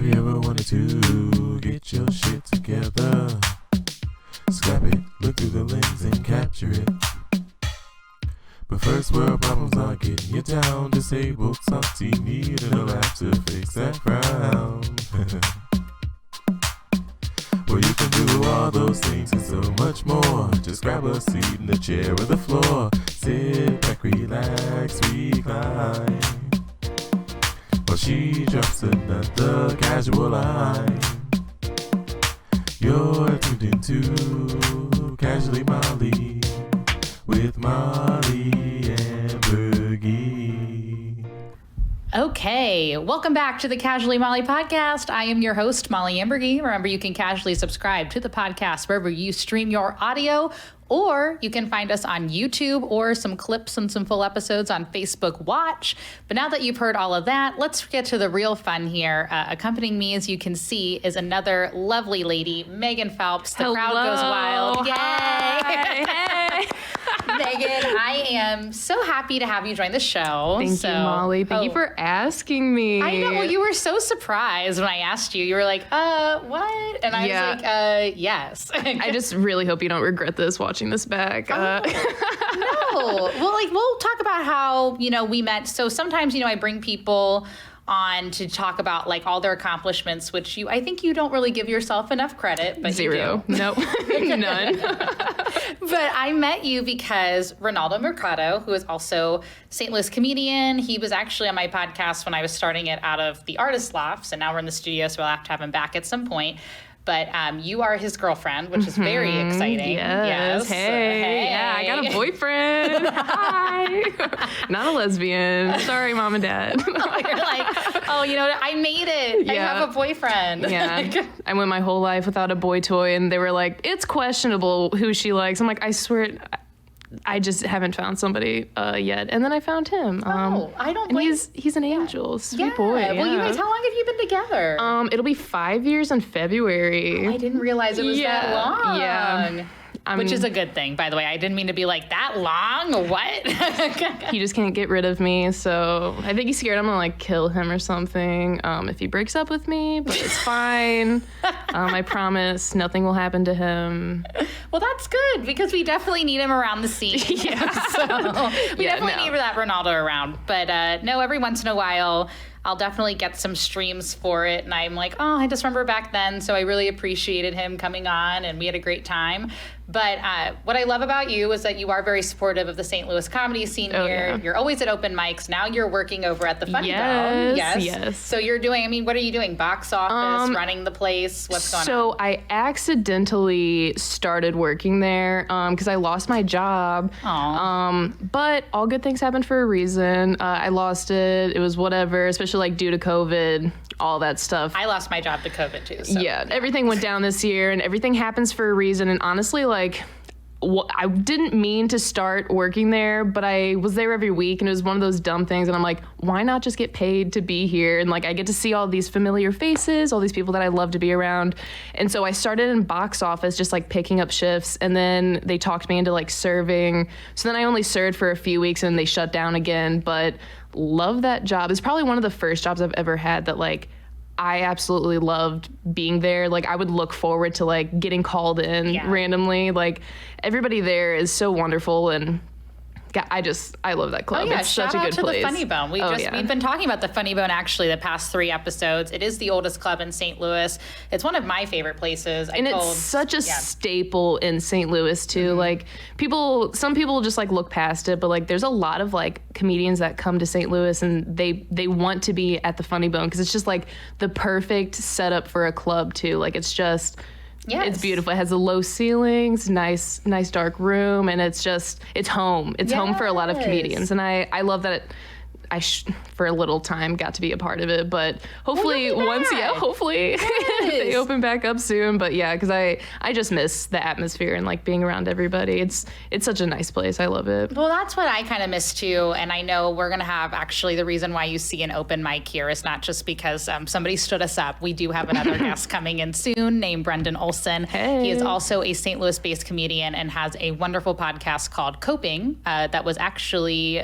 you ever wanted to get your shit together, scrap it, look through the lens and capture it. But first world problems are getting you down. Disabled, salty, need a laugh to fix that frown. Well, you can do all those things and so much more. Just grab a seat in the chair or the floor. Sit back, relax, recline. While she drops another casual line. You're tuned into Casually Mollie with Mollie and Bergie. Okay, welcome back to the Casually Mollie podcast. I am your host, Mollie Ambergy. Remember, you can casually subscribe to the podcast wherever you stream your audio, or you can find us on YouTube or some clips and some full episodes on Facebook Watch. But now that you've heard all of that, let's get to the real fun here. Accompanying me, as you can see, is another lovely lady, Meaghan Phelps. The crowd goes wild. Yay! Hi. Hey. Meaghan, I am so happy to have you join the show. Thank you, Mollie. Thank you for asking me. I know. Well, you were so surprised when I asked you. You were like, what? And I was like, yes. I just really hope you don't regret this watching this back. No. Well, we'll talk about how, we met. So sometimes, I bring people on to talk about all their accomplishments, which I think you don't really give yourself enough credit, but Zero. You do. Nope. None. But I met you because Ronaldo Mercado, who is also St. Louis comedian, he was actually on my podcast when I was starting it out of the Artist Lofts, and now we're in the studio, so I'll have to have him back at some point. But you are his girlfriend, which is very exciting. Yes. Hey. Yeah, I got a boyfriend. Hi. Not a lesbian. Sorry, Mom and Dad. You're like, I made it. Yeah. I have a boyfriend. Yeah. I went my whole life without a boy toy, and they were like, it's questionable who she likes. I'm like, I swear, I just haven't found somebody yet. And then I found him. I don't blame. And he's an angel, sweet boy. Well, you guys, how long have you been together? It'll be 5 years in February. Oh, I didn't realize it was that long. Yeah. Which is a good thing, by the way. I didn't mean to be like, that long? What? He just can't get rid of me, so I think he's scared I'm gonna kill him or something if he breaks up with me, but it's fine. I promise nothing will happen to him. Well, that's good, because we definitely need him around the scene. Yeah. So we definitely need that Ronaldo around. But no, every once in a while, I'll definitely get some streams for it. And I'm like, I just remember back then. So I really appreciated him coming on, and we had a great time. But what I love about you is that you are very supportive of the St. Louis comedy scene here. Yeah. You're always at open mics. Now you're working over at the Funny Bone. Yes. So you're doing, what are you doing? Box office, running the place? What's going on? So I accidentally started working there because I lost my job. But all good things happen for a reason. I lost it. It was whatever, especially due to COVID, all that stuff. I lost my job to COVID too. So. Yeah, everything went down this year, and everything happens for a reason. And honestly, I didn't mean to start working there, but I was there every week, and it was one of those dumb things. And I'm like, why not just get paid to be here? And I get to see all these familiar faces, all these people that I love to be around. And so I started in box office, just picking up shifts. And then they talked me into serving. So then I only served for a few weeks, and they shut down again. But love that job. It's probably one of the first jobs I've ever had that I absolutely loved being there. I would look forward to getting called in randomly. Everybody there is so wonderful, and I love that club. It's such a good place. Shout out to the Funny Bone. We've been talking about the Funny Bone actually the past 3 episodes. It is the oldest club in St. Louis. It's one of my favorite places. It's such a staple in St. Louis too. Mm-hmm. Some people just look past it, but there's a lot of comedians that come to St. Louis, and they want to be at the Funny Bone because it's just the perfect setup for a club too. It's just. Yes. It's beautiful. It has the low ceilings, nice dark room, and it's home. It's home for a lot of comedians, and I love that for a little time got to be a part of it, but hopefully hopefully they open back up soon. But yeah, because I just miss the atmosphere and being around everybody. It's such a nice place. I love it. Well, that's what I kind of miss too. And I know we're gonna have actually the reason why you see an open mic here is not just because somebody stood us up. We do have another guest coming in soon named Brendan Olson. Hey. He is also a St. Louis-based comedian and has a wonderful podcast called Coping that was actually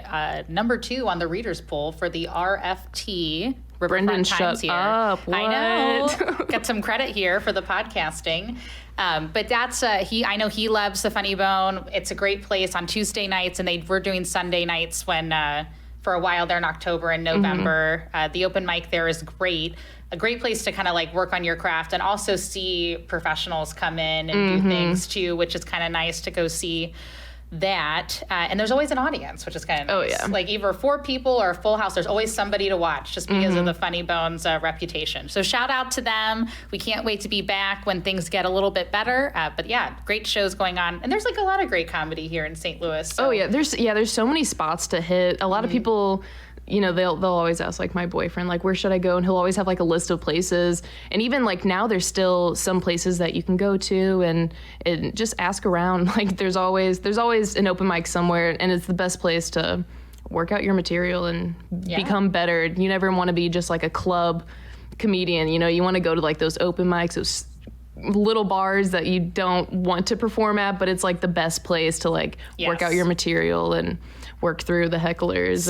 number 2 on the readers poll for the RFT Riverfront Brendan, Times shut here. up. What? I know. Got some credit here for the podcasting. But that's I know he loves the Funny Bone. It's a great place on Tuesday nights, and we're doing Sunday nights when for a while there in October and November. The open mic there is great. A great place to kind of like work on your craft and also see professionals come in and do things too, which is kind of nice to go see that. And there's always an audience, which is kind of nice. Oh, yeah. Like either 4 people or a full house, there's always somebody to watch just because of the Funny Bones reputation. So shout out to them. We can't wait to be back when things get a little bit better. But yeah, great shows going on. And there's like a lot of great comedy here in St. Louis. So. Oh yeah, there's so many spots to hit. A lot of people, you know, they'll always ask like my boyfriend, like, where should I go? And he'll always have like a list of places. And even like now there's still some places that you can go to and just ask around. Like there's always an open mic somewhere, and it's the best place to work out your material and become better. You never want to be just like a club comedian, you know, you want to go to like those open mics, those little bars that you don't want to perform at, but it's like the best place to like work out your material and work through the hecklers.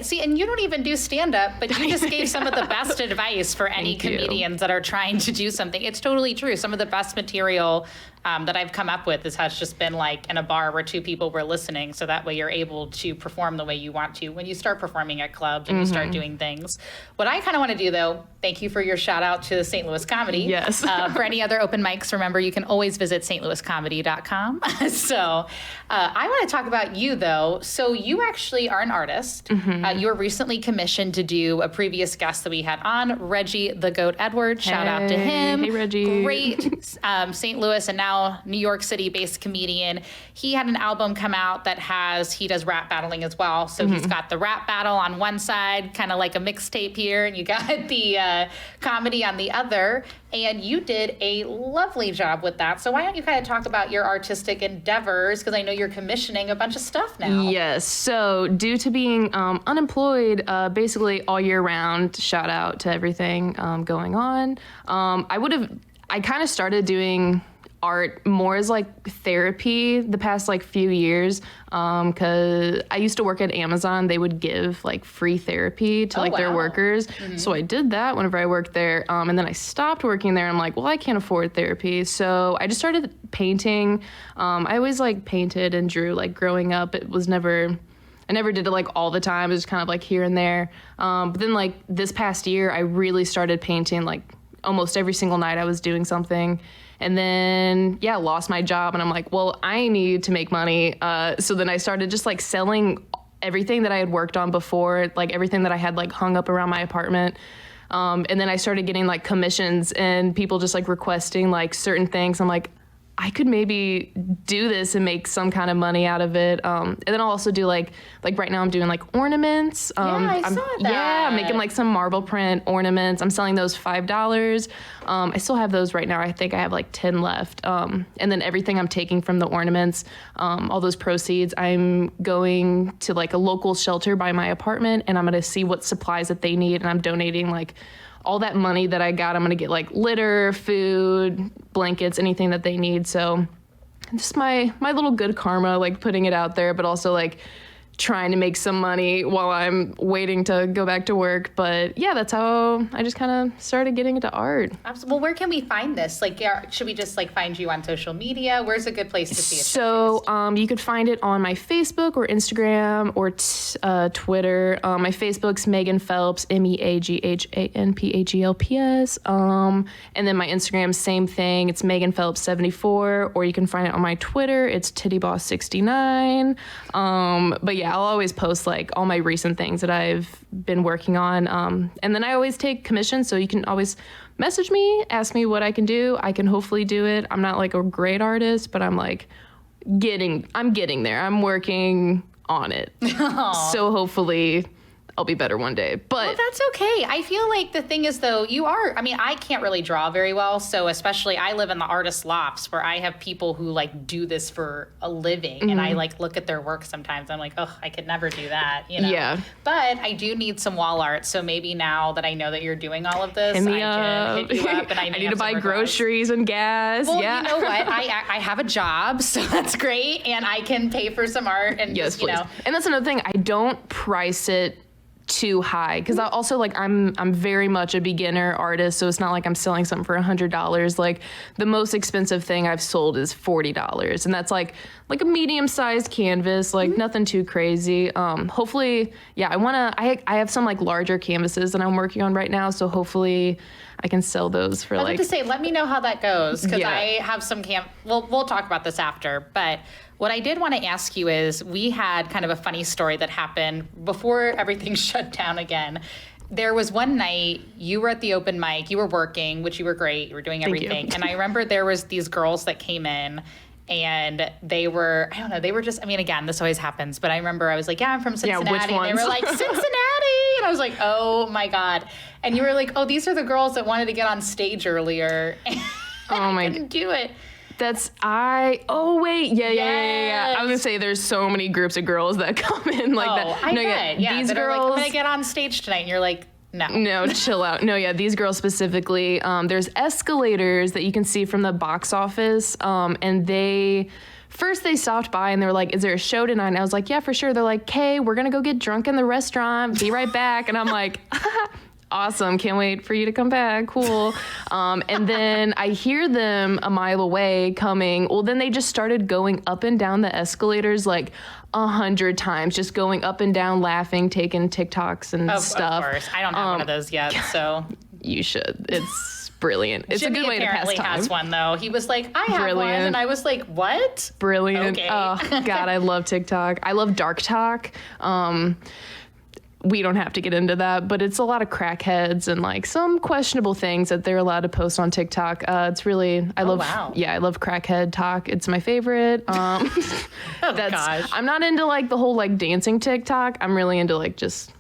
See, and you don't even do stand-up, but you just gave some of the best advice for any comedians that are trying to do something. It's totally true. Some of the best material that I've come up with has just been like in a bar where 2 people were listening, so that way you're able to perform the way you want to when you start performing at clubs and you start doing things. What I kind of want to do, though, thank you for your shout out to St. Louis Comedy. Yes. For any other open mics, remember you can always visit stlouiscomedy.com. So I want to talk about you, though. So you actually are an artist. You were recently commissioned to do a previous guest that we had on, Reggie the Goat Edwards. Shout out to him. Hey, Reggie. Great St. Louis and now New York City-based comedian. He had an album come out that he does rap battling as well. So he's got the rap battle on one side, kind of like a mixtape here, and you got the comedy on the other. And you did a lovely job with that. So why don't you kind of talk about your artistic endeavors? Because I know you're commissioning a bunch of stuff now. Yes. So due to being unemployed basically all year round, shout out to everything going on. I kind of started doing art more as like therapy the past like few years, because I used to work at Amazon. They would give like free therapy to their workers. So I did that whenever I worked there, and then I stopped working there. I'm like, well, I can't afford therapy, so I just started painting. I always like painted and drew like growing up. I never did it like all the time. It was kind of like here and there. But then like this past year, I really started painting like almost every single night I was doing something. And then, lost my job. And I'm like, well, I need to make money. So then I started just like selling everything that I had worked on before, like everything that I had like hung up around my apartment. And then I started getting like commissions and people just like requesting like certain things. I'm like, I could maybe do this and make some kind of money out of it. And then I'll also do like right now I'm doing like ornaments. I saw that. Yeah, I'm making like some marble print ornaments. I'm selling those $5. I still have those right now. I think I have like 10 left. And then everything I'm taking from the ornaments, all those proceeds, I'm going to like a local shelter by my apartment, and I'm going to see what supplies that they need. And I'm donating like all that money that I got. I'm going to get like litter, food, blankets, anything that they need. So just my little good karma, like putting it out there, but also like trying to make some money while I'm waiting to go back to work. But yeah, that's how I just kind of started getting into art. Absolutely. Well, where can we find this? Like, should we just like find you on social media? Where's a good place to see it? So you could find it on my Facebook or Instagram or Twitter. My Facebook's Meaghan Phelps, MEAGHANPHELPS. And then my Instagram, same thing. It's Meaghan Phelps 74, or you can find it on my Twitter. It's TittyBoss69. But yeah, I'll always post like all my recent things that I've been working on. And then I always take commissions, so you can always message me, ask me what I can do. I can hopefully do it. I'm not like a great artist, but I'm like getting there. I'm working on it. So hopefully I'll be better one day. But well, that's okay. I feel like the thing is, though, I can't really draw very well. So especially I live in the artist lofts where I have people who like do this for a living. And I like look at their work sometimes. I'm like, oh, I could never do that. You know? Yeah. But I do need some wall art. So maybe now that I know that you're doing all of this, Hit me I can hit you up. And I need to buy groceries and gas. Well, yeah. You know what? I have a job, so that's great. And I can pay for some art. And yes, you please. know. And that's another thing. I don't price it too high, because I also like I'm very much a beginner artist, so it's not like I'm selling something for $100. Like the most expensive thing I've sold is $40, and that's like a medium-sized canvas, like nothing too crazy. Hopefully, yeah, I have some like larger canvases that I'm working on right now, so hopefully I can sell those for I was like. about to say, let me know how that goes, because Yeah. I have some we'll talk about this after, but what I did want to ask you is, we had kind of a funny story that happened before everything shut down again. There was one night you were at the open mic, you were working, which you were great, you were doing everything. And I remember there was these girls that came in, and they were, I don't know, they were just, I mean, again, this always happens, but I remember I was like, yeah, I'm from Cincinnati. which And they ones? were like, Cincinnati. And I was like, oh my God. And you were like, oh, these are the girls that wanted to get on stage earlier. Oh my. I couldn't do it. Oh wait, yeah. I was Yes. gonna say there's so many groups of girls that come in like that. I bet. Yeah, these that are girls. like, I'm gonna get on stage tonight, and you're like, no. No, chill out. No, yeah, these girls specifically. There's escalators that you can see from the box office, and they stopped by and they were like, "Is there a show tonight?" And I was like, "Yeah, for sure." They're like, "Okay, we're gonna go get drunk in the restaurant. Be right back." And I'm like, awesome, can't wait for you to come back, cool. And then I hear them a mile away coming. Well, then they just started going up and down the escalators like 100 times, just going up and down, laughing, taking TikToks and stuff. Of course, I don't have one of those yet, so. You should. It's brilliant. It's Jimmy a good way to pass apparently time. has one, though. He was like, I have one, Brilliant. and I was like, what? Brilliant. Okay. Oh, God, I love TikTok. I love dark talk. We don't have to get into that, but it's a lot of crackheads and like some questionable things that they're allowed to post on TikTok. It's really, I love crackhead talk. It's my favorite. Gosh. I'm not into like the whole like dancing TikTok. I'm really into like just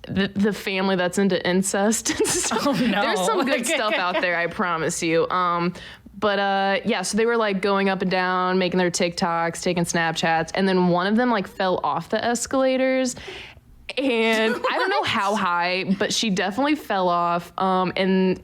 the family that's into incest and stuff. Oh, no. There's some good stuff out there, I promise you. But yeah, so they were like going up and down, making their TikToks, taking Snapchats, and then one of them like fell off the escalators. And I don't know how high, but she definitely fell off and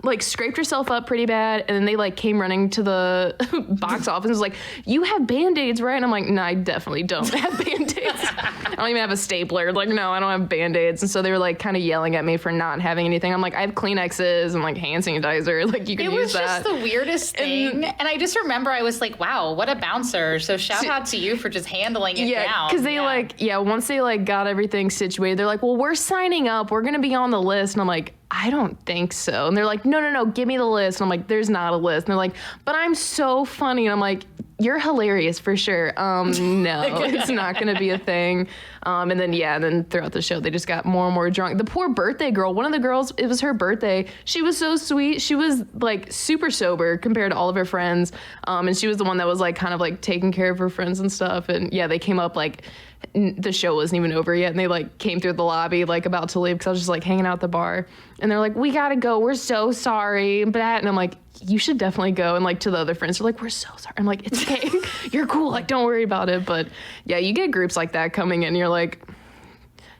like scraped herself up pretty bad. And then they like came running to the box office and was like, "You have Band-Aids, right?" And I'm like, "No, I definitely don't have Band-Aids. I don't even have a stapler." Like, "No, I don't have Band-Aids." And so they were like kind of yelling at me for not having anything. I'm like, "I have Kleenexes and like hand sanitizer. Like you can use that." It was just the weirdest thing. And I just remember I was like, wow, what a bouncer. So shout out to you for just handling it down. Yeah, because they once they like got everything situated, they're like, "Well, we're signing up. We're going to be on the list." And I'm like, "I don't think so." And they're like, no, give me the list. And I'm like, "There's not a list." And they're like, "But I'm so funny." And I'm like, "You're hilarious for sure." No, it's not going to be a thing. And then throughout the show, they just got more and more drunk. The poor birthday girl, one of the girls, it was her birthday. She was so sweet. She was like super sober compared to all of her friends. And she was the one that was like kind of like taking care of her friends and stuff. And yeah, they came up like, the show wasn't even over yet, and they like came through the lobby like about to leave because I was just like hanging out at the bar, and they're like, "We gotta go, we're so sorry," and I'm like, "You should definitely go." And like to the other friends, they're like, "We're so sorry." I'm like, "It's okay, you're cool, like don't worry about it." But yeah, you get groups like that coming in, you're like,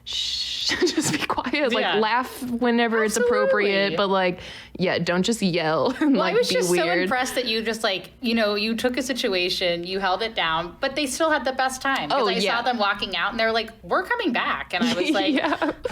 shh, just be quiet, like laugh whenever it's appropriate, but like, yeah, don't just yell and like I was be just weird. so impressed that you just like, you took a situation, you held it down, but they still had the best time. Because I saw them walking out and they were like, "We're coming back." And I was like,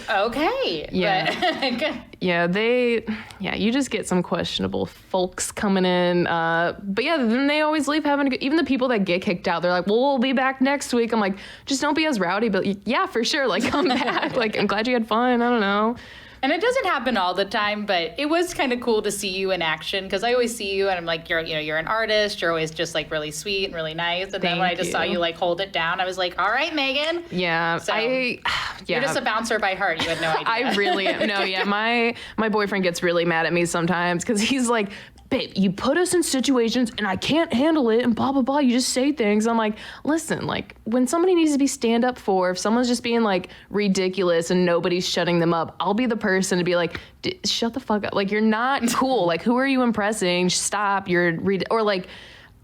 okay. Yeah. You just get some questionable folks coming in. But yeah, then they always leave having a good, even the people that get kicked out, they're like, "Well, we'll be back next week." I'm like, just don't be as rowdy, but yeah, for sure. Like come back. Like, I'm glad you had fun. I don't know. And it doesn't happen all the time, but it was kind of cool to see you in action, because I always see you and I'm like, you're an artist. You're always just like really sweet and really nice. And then when I just saw you like hold it down, I was like, all right, Meaghan. Yeah. So, you're just a bouncer by heart. You had no idea. I really am. No, yeah. My boyfriend gets really mad at me sometimes because he's like, "Babe, you put us in situations and I can't handle it and blah, blah, blah. You just say things." I'm like, listen, like when somebody needs to be stand up for, if someone's just being like ridiculous and nobody's shutting them up, I'll be the person to be like, "Shut the fuck up. Like, you're not cool. Like, who are you impressing? Stop. Or like,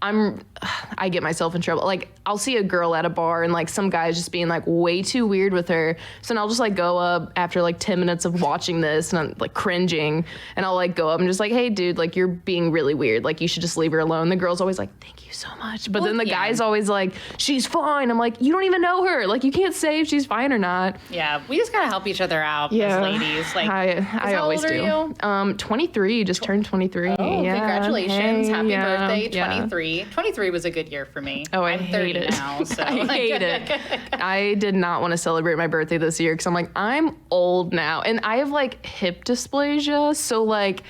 I get myself in trouble. Like, I'll see a girl at a bar and like some guy's just being like way too weird with her. So then I'll just like go up after like 10 minutes of watching this and I'm like cringing and I'll like go up and just like, hey dude, like you're being really weird. Like you should just leave her alone. The girl's always like, thank you so much. But then the guy's always like, she's fine. I'm like, you don't even know her. Like you can't say if she's fine or not. Yeah, we just gotta help each other out as ladies. Like, I always do. 23, just turned 23. Oh, yeah. Congratulations. Hey, Happy birthday, yeah. 23. 23 was a good year for me. Oh, I'm 30 hate it. now, so. I hate it. I did not want to celebrate my birthday this year because I'm like, I'm old now. And I have like hip dysplasia. So like,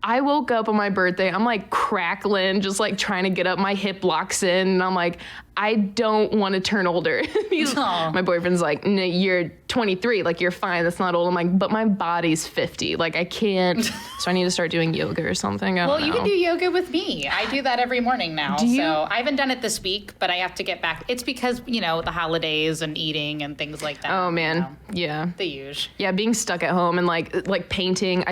I woke up on my birthday, I'm like crackling, just like trying to get up. My hip locks in and I'm like, I don't want to turn older. My boyfriend's like, no, you're 23, like you're fine, that's not old. I'm like, but my body's 50, like I can't, so I need to start doing yoga or something. Well, you can do yoga with me. I do that every morning now. Do you? So I haven't done it this week, but I have to get back. It's because, the holidays and eating and things like that. Oh man, yeah. The usual. Yeah, being stuck at home and like painting.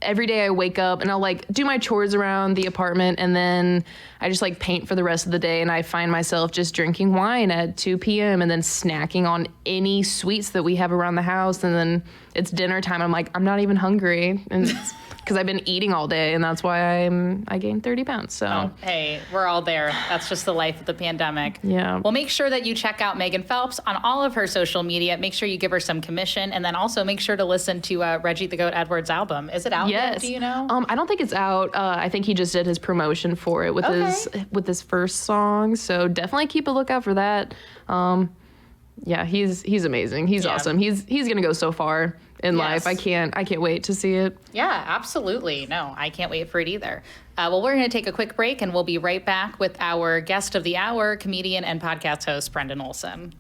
Every day I wake up and I'll like do my chores around the apartment and then I just like paint for the rest of the day and I find myself just drinking wine at 2 p.m. and then snacking on any sweets that we have around the house and then it's dinner time. I'm like, I'm not even hungry and because I've been eating all day and that's why I gained 30 pounds. So hey, we're all there. That's just the life of the pandemic. Yeah. Well, make sure that you check out Meaghan Phelps on all of her social media. Make sure you give her some commission and then also make sure to listen to Reggie the Goat Edwards' album. Is it out yet? Do you know? I don't think it's out. I think he just did his promotion for it with his first song. So definitely keep a lookout for that. Yeah, he's amazing. He's awesome. He's gonna go so far in life. I can't wait to see it. Yeah, absolutely. No, I can't wait for it either. Well, we're going to take a quick break and we'll be right back with our guest of the hour, comedian and podcast host, Brendan Olson.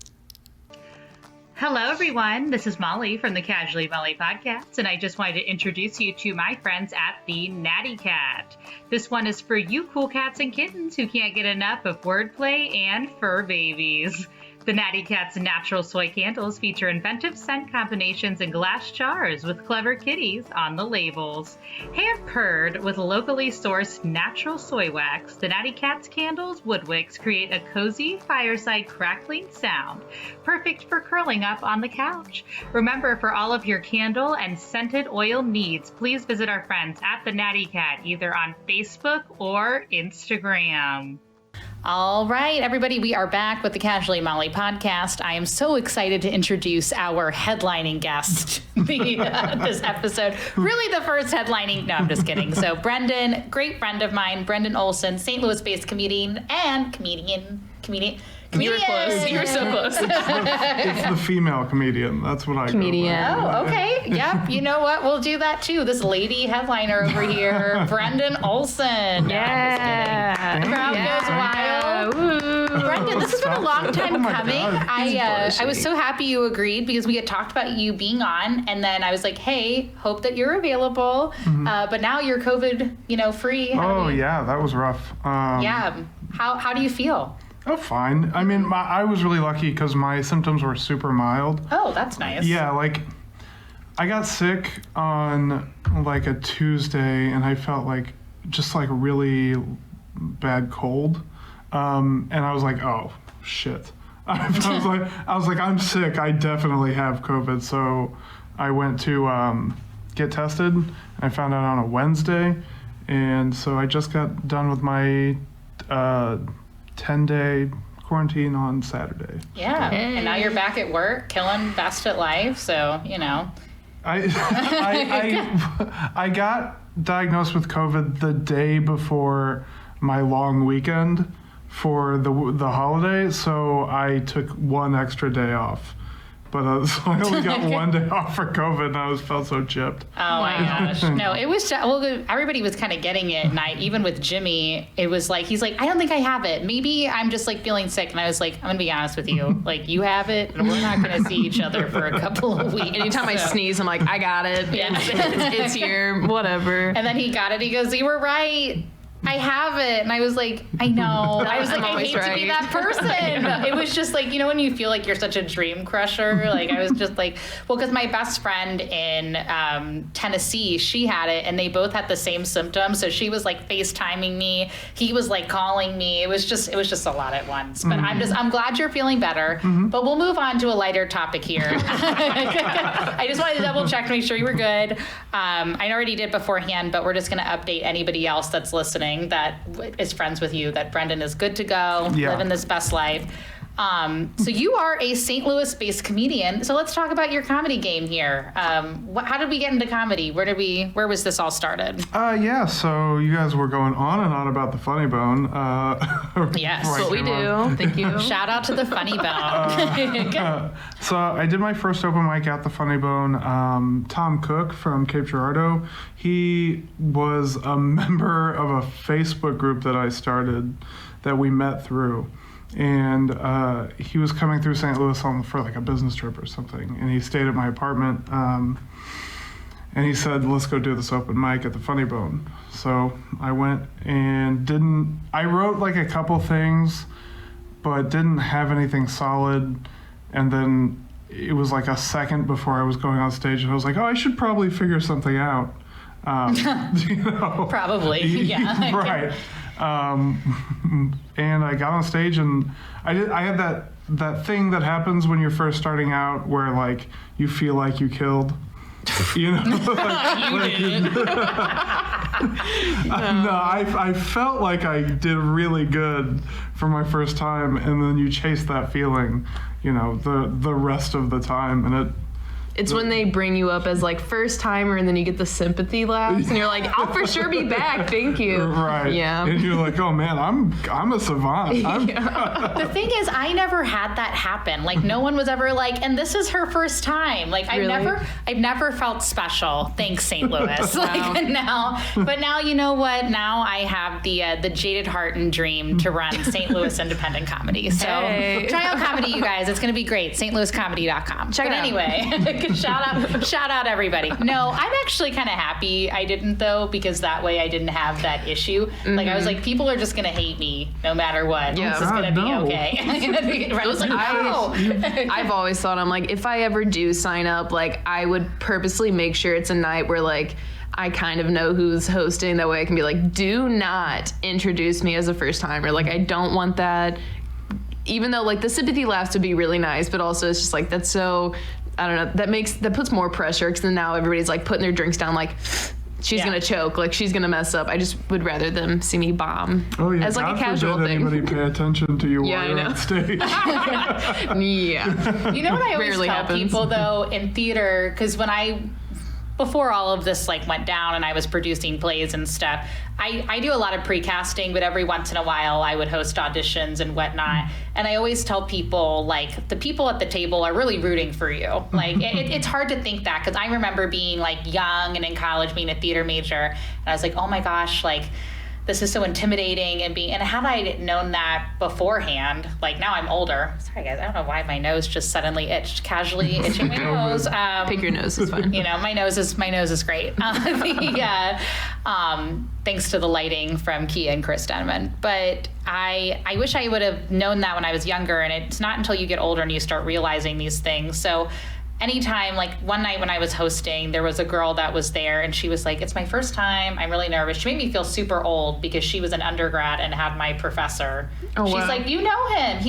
Hello, everyone. This is Molly from the Casually Mollie podcast, and I just wanted to introduce you to my friends at the Natty Cat. This one is for you cool cats and kittens who can't get enough of wordplay and fur babies. The Natty Cat's natural soy candles feature inventive scent combinations in glass jars with clever kitties on the labels. Hand-purred with locally sourced natural soy wax, the Natty Cat's candles wood wicks create a cozy fireside crackling sound, perfect for curling up on the couch. Remember, for all of your candle and scented oil needs, please visit our friends at the Natty Cat either on Facebook or Instagram. All right, everybody, we are back with the Casually Mollie podcast. I am so excited to introduce our headlining guest this episode. Really the first headlining, no, I'm just kidding. So Brendan, great friend of mine, Brendan Olson, St. Louis-based comedian. You were close. You were so close. It's the female comedian. That's what I Comedian. go by. Oh, okay. Yep. You know what? We'll do that too. This lady headliner over here, Brendan Olson. Yeah. The crowd goes wild. Woo. Brendan, this has been a long time my coming. God. I was so happy you agreed because we had talked about you being on, and then I was like, hey, hope that you're available. But now you're COVID, free. Yeah, that was rough. Yeah. How do you feel? Oh, fine. I mean, I was really lucky because my symptoms were super mild. Oh, that's nice. Yeah, like, I got sick on, like, a Tuesday, and I felt like, just, like, really bad cold. And I was like, oh, shit. I was like, I'm sick. I definitely have COVID. So I went to get tested. I found out on a Wednesday. And so I just got done with my 10-day quarantine on Saturday. Yeah, and now you're back at work, killing best at life, so, I got diagnosed with COVID the day before my long weekend for the holiday, so I took one extra day off. But so I only got one day off for COVID, and I felt so chipped. Oh my gosh! No, it was everybody was kind of getting it, and even with Jimmy, it was like he's like, I don't think I have it. Maybe I'm just like feeling sick, and I was like, I'm gonna be honest with you, like you have it, and we're not gonna see each other for a couple of weeks. Anytime I sneeze, I'm like, I got it. Yeah. It's here, whatever. And then he got it. He goes, you were right. I haven't. And I was like, I know. I was like, I hate to be that person. It was just like, you know, when you feel like you're such a dream crusher, like I was just like, well, because my best friend in Tennessee, she had it and they both had the same symptoms. So she was like FaceTiming me. He was like calling me. It was just a lot at once. But I'm glad you're feeling better. But we'll move on to a lighter topic here. I just wanted to double check to make sure you were good. I already did beforehand, but we're just going to update anybody else that's listening that is friends with you that Brendan is good to go, living this best life. So you are a St. Louis-based comedian. So let's talk about your comedy game here. How did we get into comedy? Where was this all started? So you guys were going on and on about the Funny Bone. Yes, That's what we do. Thank you. Shout out to the Funny Bone. So I did my first open mic at the Funny Bone. Tom Cook from Cape Girardeau, he was a member of a Facebook group that I started that we met through. And he was coming through St. Louis for like a business trip or something. And he stayed at my apartment. And he said, let's go do this open mic at the Funny Bone. So I went and I wrote like a couple things, but didn't have anything solid. And then it was like a second before I was going on stage and I was like, oh, I should probably figure something out. You know? Probably, yeah. Right. And I got on stage and I had that thing that happens when you're first starting out where like you feel like you killed, you know. I felt like I did really good for my first time, and then you chase that feeling, you know, the rest of the time, and It's when they bring you up as like first timer and then you get the sympathy laughs and you're like, I'll for sure be back. Thank you. Right. Yeah. And you're like, oh man, I'm a savant. The thing is, I never had that happen. Like no one was ever like, and this is her first time. Like Really? I've never felt special. Thanks, St. Louis. Like but now you know what? Now I have the jaded heart and dream to run St. Louis independent comedy. So try out comedy, you guys. It's going to be great. StLouisComedy.com. Check it out. Anyway. Shout out everybody. No, I'm actually kind of happy I didn't though, because that way I didn't have that issue. Like I was like, people are just gonna hate me no matter what. Yeah. This is gonna be okay. I was like, no. I've always thought, I'm like, if I ever do sign up, like I would purposely make sure it's a night where like I kind of know who's hosting. That way I can be like, do not introduce me as a first timer. Like I don't want that. Even though like the sympathy laughs would be really nice, but also it's just like, that's so, I don't know, that puts more pressure because then now everybody's like putting their drinks down like she's gonna choke, like she's gonna mess up. I just would rather them see me bomb as like God a casual forbid thing. anybody pay attention to you Yeah, while you're I know. on stage. Yeah. You know what I always Rarely tell happens. people though in theater, because before all of this like went down and I was producing plays and stuff, I do a lot of pre-casting, but every once in a while I would host auditions and whatnot. And I always tell people, like, the people at the table are really rooting for you. Like, it's hard to think that, because I remember being, like, young and in college, being a theater major, and I was like, oh my gosh, like, this is so intimidating, and had I known that beforehand, like now I'm older. Sorry guys, I don't know why my nose just suddenly itched, casually itching my nose. Pick your nose is fine. You know, my nose is great. Thanks to the lighting from Kia and Chris Denman. But I wish I would have known that when I was younger, and it's not until you get older and you start realizing these things. So anytime, like one night when I was hosting, there was a girl that was there and she was like, it's my first time, I'm really nervous. She made me feel super old because she was an undergrad and had my professor. Oh, She's wow. like, you know him,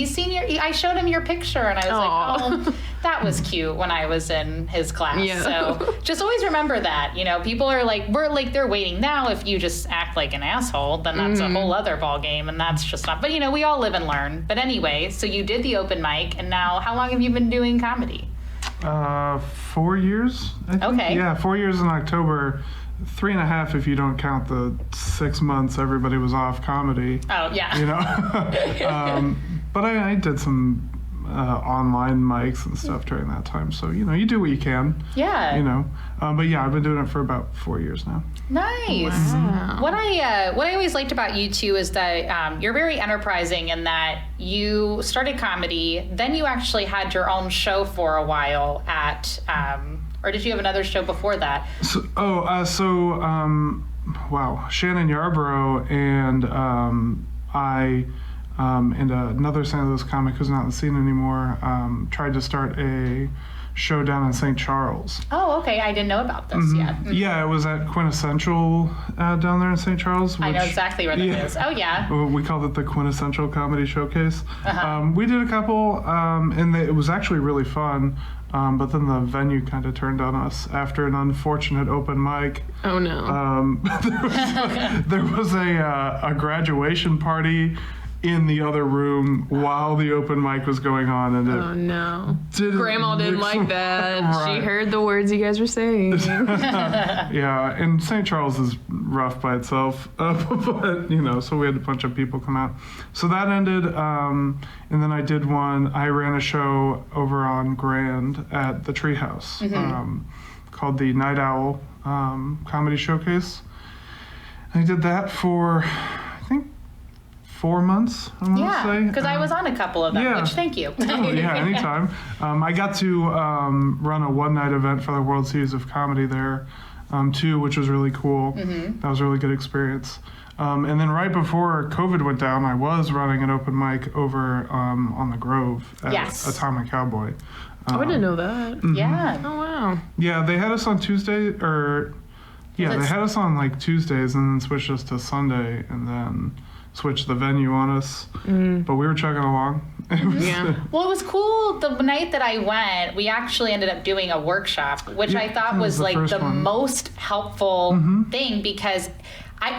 I showed him your picture. And I was like, oh, that was cute when I was in his class. Yeah. So just always remember that, you know, people are like, they're waiting now. If you just act like an asshole, then that's a whole other ball game, and that's just not, but you know, we all live and learn. But anyway, so you did the open mic, and now how long have you been doing comedy? 4 years, I think. Okay. Yeah, 4 years in October. 3.5 if you don't count the 6 months everybody was off comedy. Oh, yeah. You know? But I did some online mics and stuff during that time. So, you know, you do what you can. Yeah. You know? But yeah, I've been doing it for about 4 years now. Nice. Wow. What I always liked about you too is that you're very enterprising in that you started comedy, then you actually had your own show for a while at, or did you have another show before that? Shannon Yarborough and I and another St. Louis comic who's not in the scene anymore tried to start a show down in St. Charles. Oh, okay. I didn't know about this yet. Yeah, it was at Quintessential down there in St. Charles. I know exactly where that is. Oh, yeah. We called it the Quintessential Comedy Showcase. Uh-huh. We did a couple, and it was actually really fun. But then the venue kind of turned on us after an unfortunate open mic. Oh no. There was a graduation party in the other room while the open mic was going on, and Oh no. didn't Grandma didn't mix like that. Right. She heard the words you guys were saying. Yeah, and St. Charles is rough by itself, but so we had a bunch of people come out. So that ended, and then I did one. I ran a show over on Grand at the Treehouse called the Night Owl Comedy Showcase. And I did that for, I think, 4 months, I want to say. Because I was on a couple of them, yeah. which thank you. Oh, yeah, anytime. I got to run a one-night event for the World Series of Comedy there, too, which was really cool. That was a really good experience. And then right before COVID went down, I was running an open mic over on the Grove at Atomic Cowboy. I didn't know that. Yeah. Oh wow. Yeah, they had us on Tuesday, they had us on like Tuesdays and then switched us to Sunday and then switched the venue on us. But we were chugging along. Yeah. Well, it was cool. The night that I went, we actually ended up doing a workshop, which I thought was like the most helpful thing because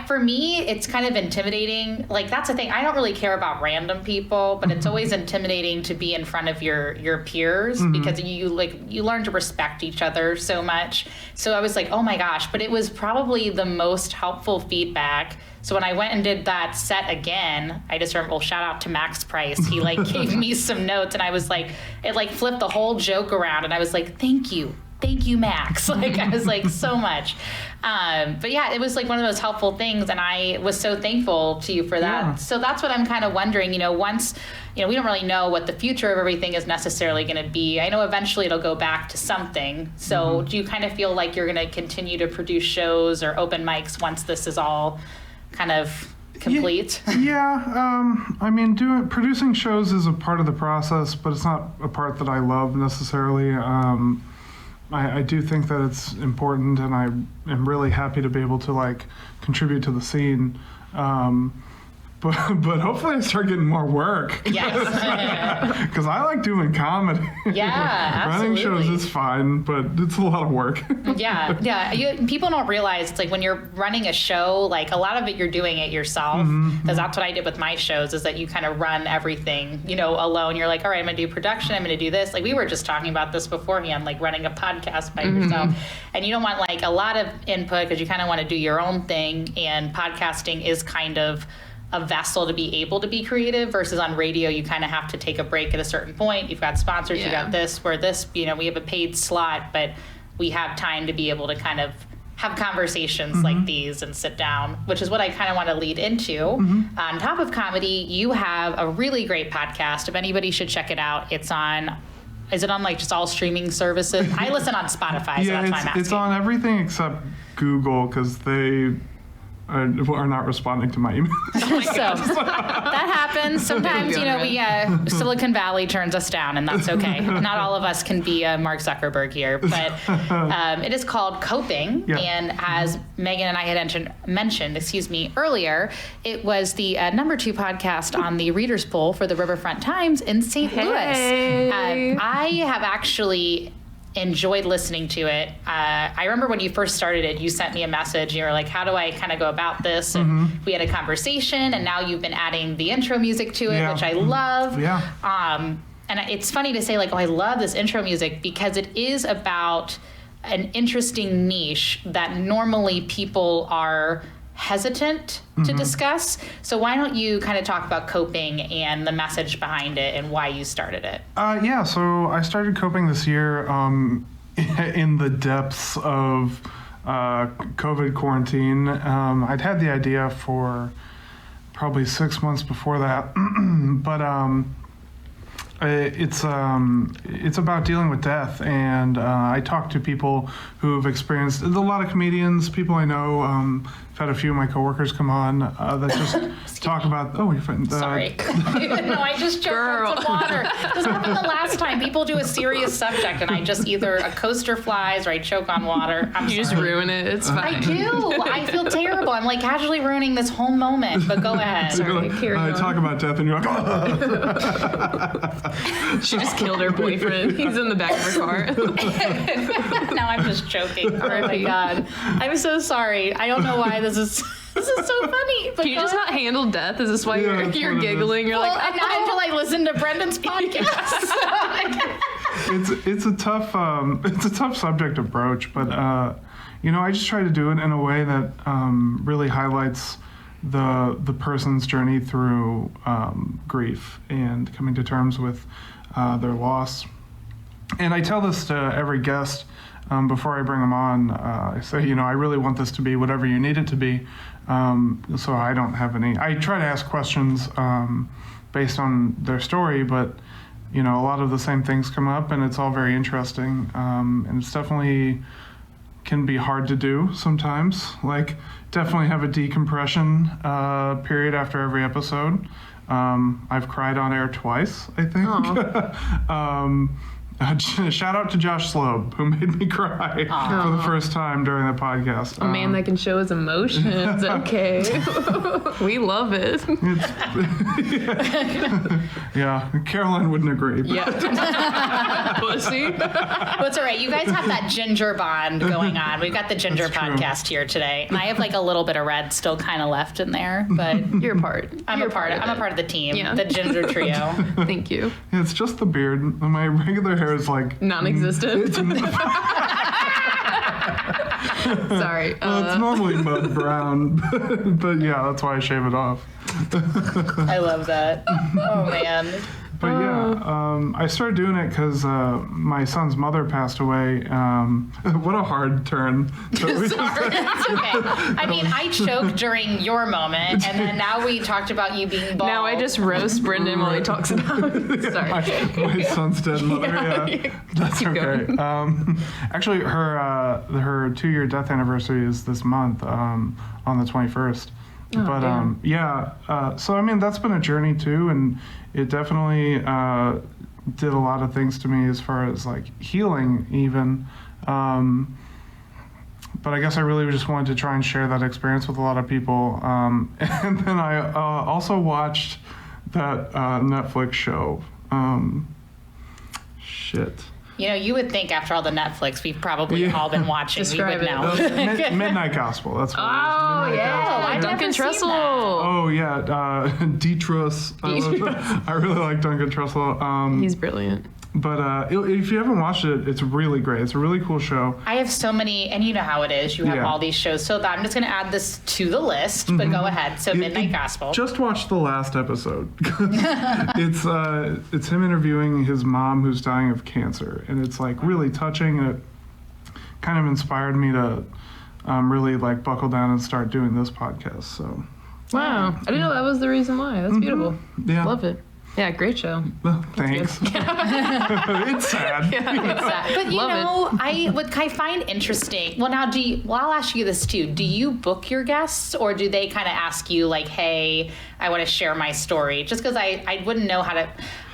for me, it's kind of intimidating. Like, that's the thing. I don't really care about random people, but it's always intimidating to be in front of your peers because you learn to respect each other so much. So I was like, oh my gosh. But it was probably the most helpful feedback. So when I went and did that set again, I just remember, shout out to Max Price. He gave me some notes and I was like, it flipped the whole joke around and I was like, thank you, Max. I was like, so much. But yeah, it was one of those helpful things and I was so thankful to you for that. Yeah. So that's what I'm kind of wondering, once, we don't really know what the future of everything is necessarily going to be. I know eventually it'll go back to something. So do you kind of feel like you're going to continue to produce shows or open mics once this is all kind of complete? Producing shows is a part of the process, but it's not a part that I love necessarily. I do think that it's important, and I am really happy to be able to contribute to the scene. But hopefully I start getting more work. Yes. Because I like doing comedy. Yeah, absolutely. Running shows is fine, but it's a lot of work. Yeah. People don't realize it's when you're running a show, a lot of it you're doing it yourself. Because that's what I did with my shows, is that you kind of run everything, alone. You're like, all right, I'm going to do production, I'm going to do this. We were just talking about this beforehand, running a podcast by yourself. And you don't want a lot of input because you kind of want to do your own thing. And podcasting is kind of a vessel to be able to be creative versus on radio you kind of have to take a break at a certain point. You've got sponsors, you got this, where this, we have a paid slot, but we have time to be able to kind of have conversations like these and sit down, which is what I kind of want to lead into. On top of comedy, you have a really great podcast. If anybody should check it out, is it on just all streaming services? I listen on Spotify, so that's why I'm asking. It's on everything except Google because they are not responding to my email. So that happens. Sometimes, Silicon Valley turns us down, and that's okay. Not all of us can be Mark Zuckerberg here, but it is called Coping. Yeah. And as Meaghan and I had mentioned earlier, it was the #2 podcast on the readers poll for the Riverfront Times in St. Louis. I have actually enjoyed listening to it. I remember when you first started it, you sent me a message. You were like, how do I kind of go about this? And we had a conversation, and now you've been adding the intro music to it, which I love. Yeah. And it's funny to say I love this intro music because it is about an interesting niche that normally people are hesitant to discuss. So why don't you kind of talk about Coping and the message behind it and why you started it? So I started Coping this year in the depths of COVID quarantine. I'd had the idea for probably 6 months before that, but it's about dealing with death, and I talk to people who have experienced, a lot of comedians, people I know, had a few of my coworkers come on that just talk about. Oh, you're fine. Sorry. No, I just choked on some water. This happened the last time. People do a serious subject, and I just either a coaster flies or I choke on water. You just ruin it. It's fine. I do. I feel terrible. I'm like casually ruining this whole moment. But go ahead. Sorry, carry on. Talk about death, and you're like, She just killed her boyfriend. He's in the back of her car. Now I'm just choking. Oh my god. I'm so sorry. I don't know why this is so funny. But Can you just not handle death? Is this why Yeah, you're that's giggling? You're well, like, and not until I listen to Brendan's podcast. it's a tough subject to broach, but I just try to do it in a way that really highlights the person's journey through grief and coming to terms with their loss. And I tell this to every guest before I bring them on. I say, I really want this to be whatever you need it to be. So I don't have any. I try to ask questions based on their story, but a lot of the same things come up, and it's all very interesting. And it's definitely can be hard to do sometimes. Like, definitely have a decompression period after every episode. I've cried on air twice, I think. Shout out to Josh Slobe, who made me cry for the first time during the podcast. a man that can show his emotions. Okay. We love it. Yeah, Caroline wouldn't agree. But Yeah. Pussy. That's all right. You guys have that ginger bond going on. We've got the ginger That's true. podcast here today, and I have like a little bit of red still kind of left in there, but You're a part. I'm a part of the team, Yeah. the ginger trio. Thank you. It's just the beard. My regular hair is like Non-existent. It's Sorry. normally mud brown, but yeah, that's why I shave it off. I love that. Oh man. But yeah, I started doing it because my son's mother passed away. What a hard turn. Sorry, it's okay. I mean, I choked during your moment, and then now we talked about you being bald. Now I just roast Brendan while he talks about it. Sorry. my son's dead mother. Yeah, that's Keep okay. Actually, her 2-year death anniversary is this month on the 21st. But so I mean, that's been a journey too, and it definitely did a lot of things to me as far as like healing even. But I guess I really just wanted to try and share that experience with a lot of people. And then I also watched that Netflix show. You would think after all the Netflix we've probably all been watching, Describe we would it. know. Midnight Gospel. That's what it is. Oh, Midnight yeah. Gospel. I've Duncan never seen Trussell. that. Oh yeah, D-Truss. I really like Duncan Trussell. He's brilliant. But if you haven't watched it, it's really great. It's a really cool show. I have so many, and you know how it is. You have Yeah. all these shows. So I'm just going to add this to the list, but go ahead. So Midnight Gospel. Just watch the last episode. It's him interviewing his mom who's dying of cancer, and it's like really touching. And it kind of inspired me to really like buckle down and start doing this podcast. So Wow. I didn't know that was the reason why. That's beautiful. yeah, Love it. Yeah, great show. Well, thanks. It's sad. But Love I find interesting. Well, now I'll ask you this too. Do you book your guests, or do they kind of ask you like, "Hey, I want to share my story"? Just because I wouldn't know how to.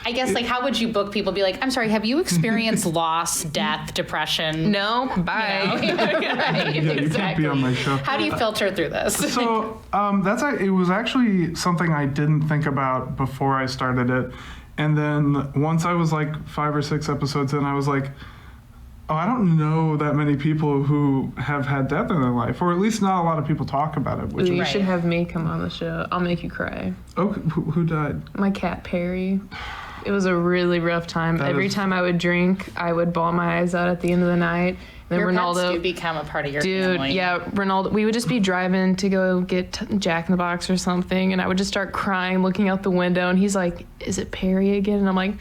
I guess like how would you book people? Be like, I'm sorry, have you experienced loss, death, depression? No, bye. Right, Yeah, you can't be on my show. How do you filter through this? So it was actually something I didn't think about before I started it, and then once I was like 5 or 6 episodes in, I was like, oh, I don't know that many people who have had death in their life, or at least not a lot of people talk about it. Which You Right. should have me come on the show. I'll make you cry. who died? My cat, Perry. It was a really rough time. That Every is- time I would drink, I would bawl my eyes out at the end of the night. And then Your pets Ronaldo, do become a part of your dude, family. yeah, Ronaldo. We would just be driving to go get Jack in the Box or something, and I would just start crying, looking out the window, and he's like, "Is it Perry again?" And I'm like,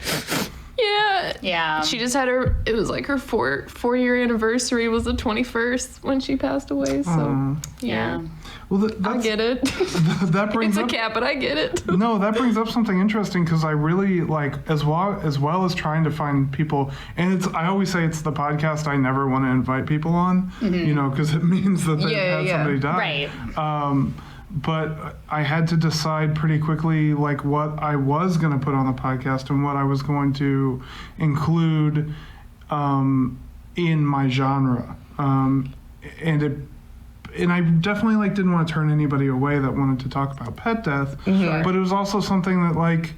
"Yeah." Yeah. She just had it was like her 4-year anniversary was the 21st when she passed away. So Yeah. Well, I get it. That brings It's up a cat, but I get it. No, that brings up something interesting because I really like as well as trying to find people, and I always say it's the podcast I never want to invite people on, because it means that they've had somebody die. Right. But I had to decide pretty quickly like what I was going to put on the podcast and what I was going to include in my genre, and I definitely like didn't want to turn anybody away that wanted to talk about pet death, but it was also something that like,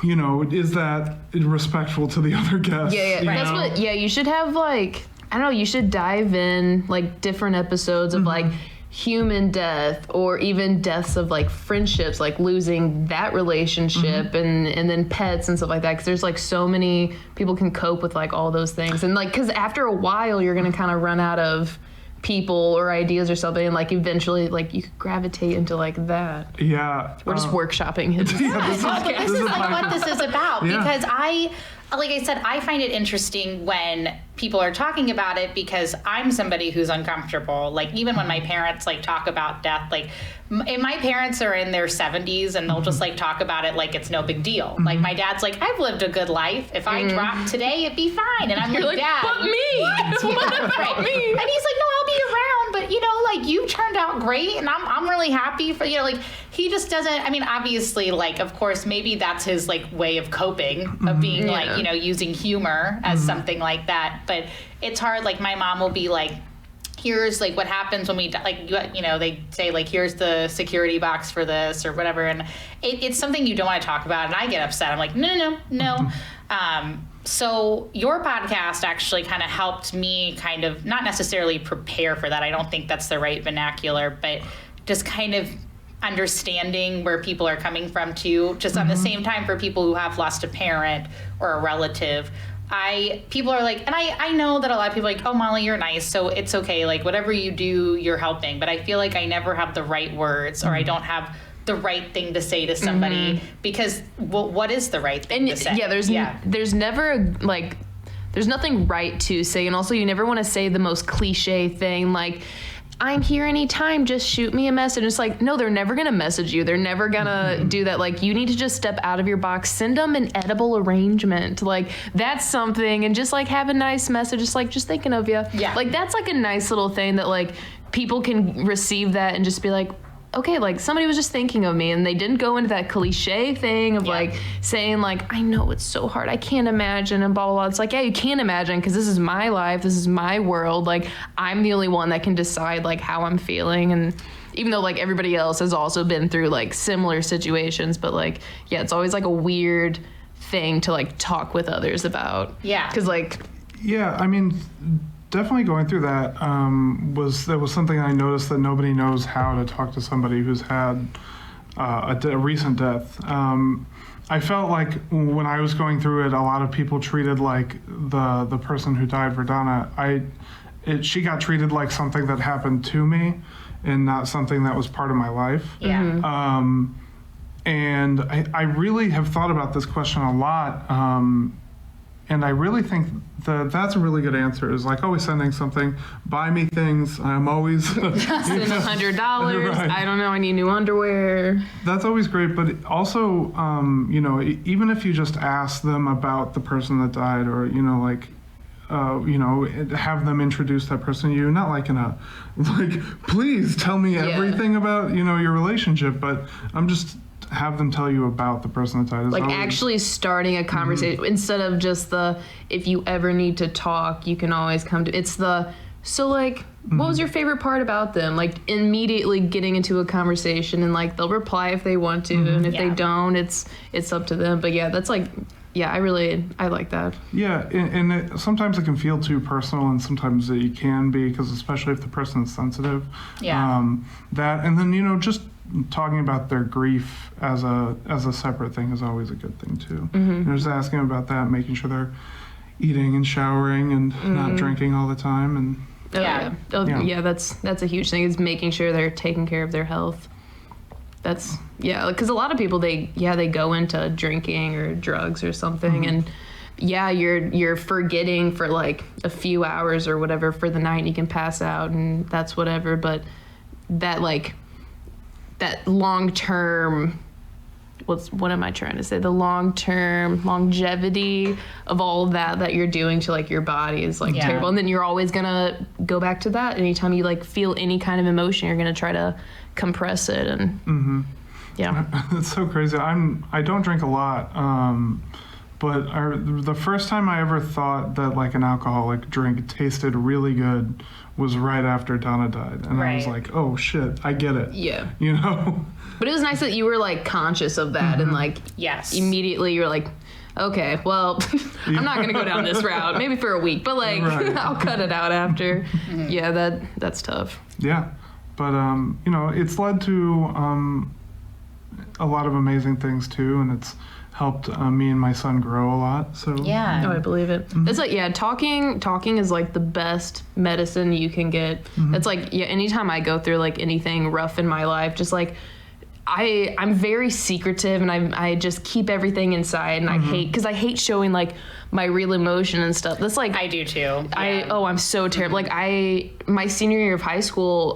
is that respectful to the other guests? Yeah. That's what. Yeah, you should have like, I don't know. You should dive in like different episodes of like human death or even deaths of like friendships, like losing that relationship and then pets and stuff like that, because there's like so many people can cope with like all those things, and like because after a while you're gonna kind of run out of people or ideas or something, and like eventually like you could gravitate into like that. We're just workshopping his this is like what this is about, because like I said, I find it interesting when people are talking about it, because I'm somebody who's uncomfortable. Like even when my parents like talk about death, like my parents are in their 70s and they'll just like talk about it like it's no big deal. Like my dad's like, I've lived a good life. If I dropped today, it'd be fine. And I'm like, Dad, but me. What about me? And he's like, no, I'll be around, but like you turned out great, and I'm really happy for like he just doesn't. I mean, obviously, like of course, maybe that's his like way of coping, of being like using humor as something like that. But it's hard. Like my mom will be like, here's like what happens when we like they say like here's the security box for this or whatever, and it's something you don't want to talk about, and I get upset. I'm like no. So your podcast actually kind of helped me kind of not necessarily prepare for that. I don't think that's the right vernacular, but just kind of understanding where people are coming from too, just on the same time for people who have lost a parent or a relative. People are like, and I know that a lot of people are like, oh, Molly, you're nice, so it's okay. Like whatever you do, you're helping. But I feel like I never have the right words, or I don't have the right thing to say to somebody, because what is the right thing to say? There's never like, there's nothing right to say, and also you never want to say the most cliche thing like, I'm here anytime, just shoot me a message. It's like, no, they're never gonna message you. They're never gonna do that. Like, you need to just step out of your box, send them an edible arrangement. Like, that's something, and just like have a nice message. It's like, just thinking of you. Yeah. Like, that's like a nice little thing that like people can receive that and just be like, okay, like somebody was just thinking of me, and they didn't go into that cliche thing of like saying like, I know it's so hard, I can't imagine, and blah, blah, blah. It's like, yeah, you can't imagine, because this is my life, this is my world. Like, I'm the only one that can decide like how I'm feeling, and even though like everybody else has also been through like similar situations, but like, yeah, it's always like a weird thing to like talk with others about. Yeah. Because like, yeah, I mean, definitely going through that was something I noticed, that nobody knows how to talk to somebody who's had a recent death. I felt like when I was going through it, a lot of people treated like the person who died, Verdana, she got treated like something that happened to me and not something that was part of my life. Yeah. And I really have thought about this question a lot. And I really think that's a really good answer, is like always sending something, buy me things. I'm always send $100. Right. I don't know, I need new underwear. That's always great, but also, even if you just ask them about the person that died, or have them introduce that person to you, not like in a please tell me everything about your relationship, but I'm just have them tell you about the person that died. Like actually starting a conversation instead of just if you ever need to talk, you can always come to. It's what was your favorite part about them? Like immediately getting into a conversation, and like they'll reply if they want to, and if they don't, it's up to them. But yeah, that's like. Yeah, I like that. Yeah, and sometimes it can feel too personal, and sometimes it can be, because especially if the person is sensitive. Yeah. That, and then just talking about their grief as a separate thing is always a good thing too. Just asking about that, making sure they're eating and showering and not drinking all the time, and that's a huge thing, is making sure they're taking care of their health. That's because a lot of people they go into drinking or drugs or something, and you're forgetting for like a few hours or whatever for the night, and you can pass out, and that's whatever. But that long-term, what am I trying to say? The long-term longevity of all of that you're doing to like your body is like terrible. And then you're always gonna go back to that. Anytime you like feel any kind of emotion, you're gonna try to compress it. And It's so crazy. I don't drink a lot. But the first time I ever thought that like an alcoholic drink tasted really good was right after Donna died. And I was like, oh shit, I get it. Yeah. You know? But it was nice that you were like conscious of that and like immediately you're like, okay, well, I'm not gonna go down this route. Maybe for a week, but like I'll cut it out after. Yeah, that's tough. Yeah. But you know, it's led to a lot of amazing things too, and it's helped me and my son grow a lot. So Oh, I believe it. It's like talking is like the best medicine you can get. It's like anytime I go through like anything rough in my life, just like I'm very secretive and I just keep everything inside, and I hate showing like my real emotion and stuff. That's like I do too. I'm so terrible. Like my senior year of high school,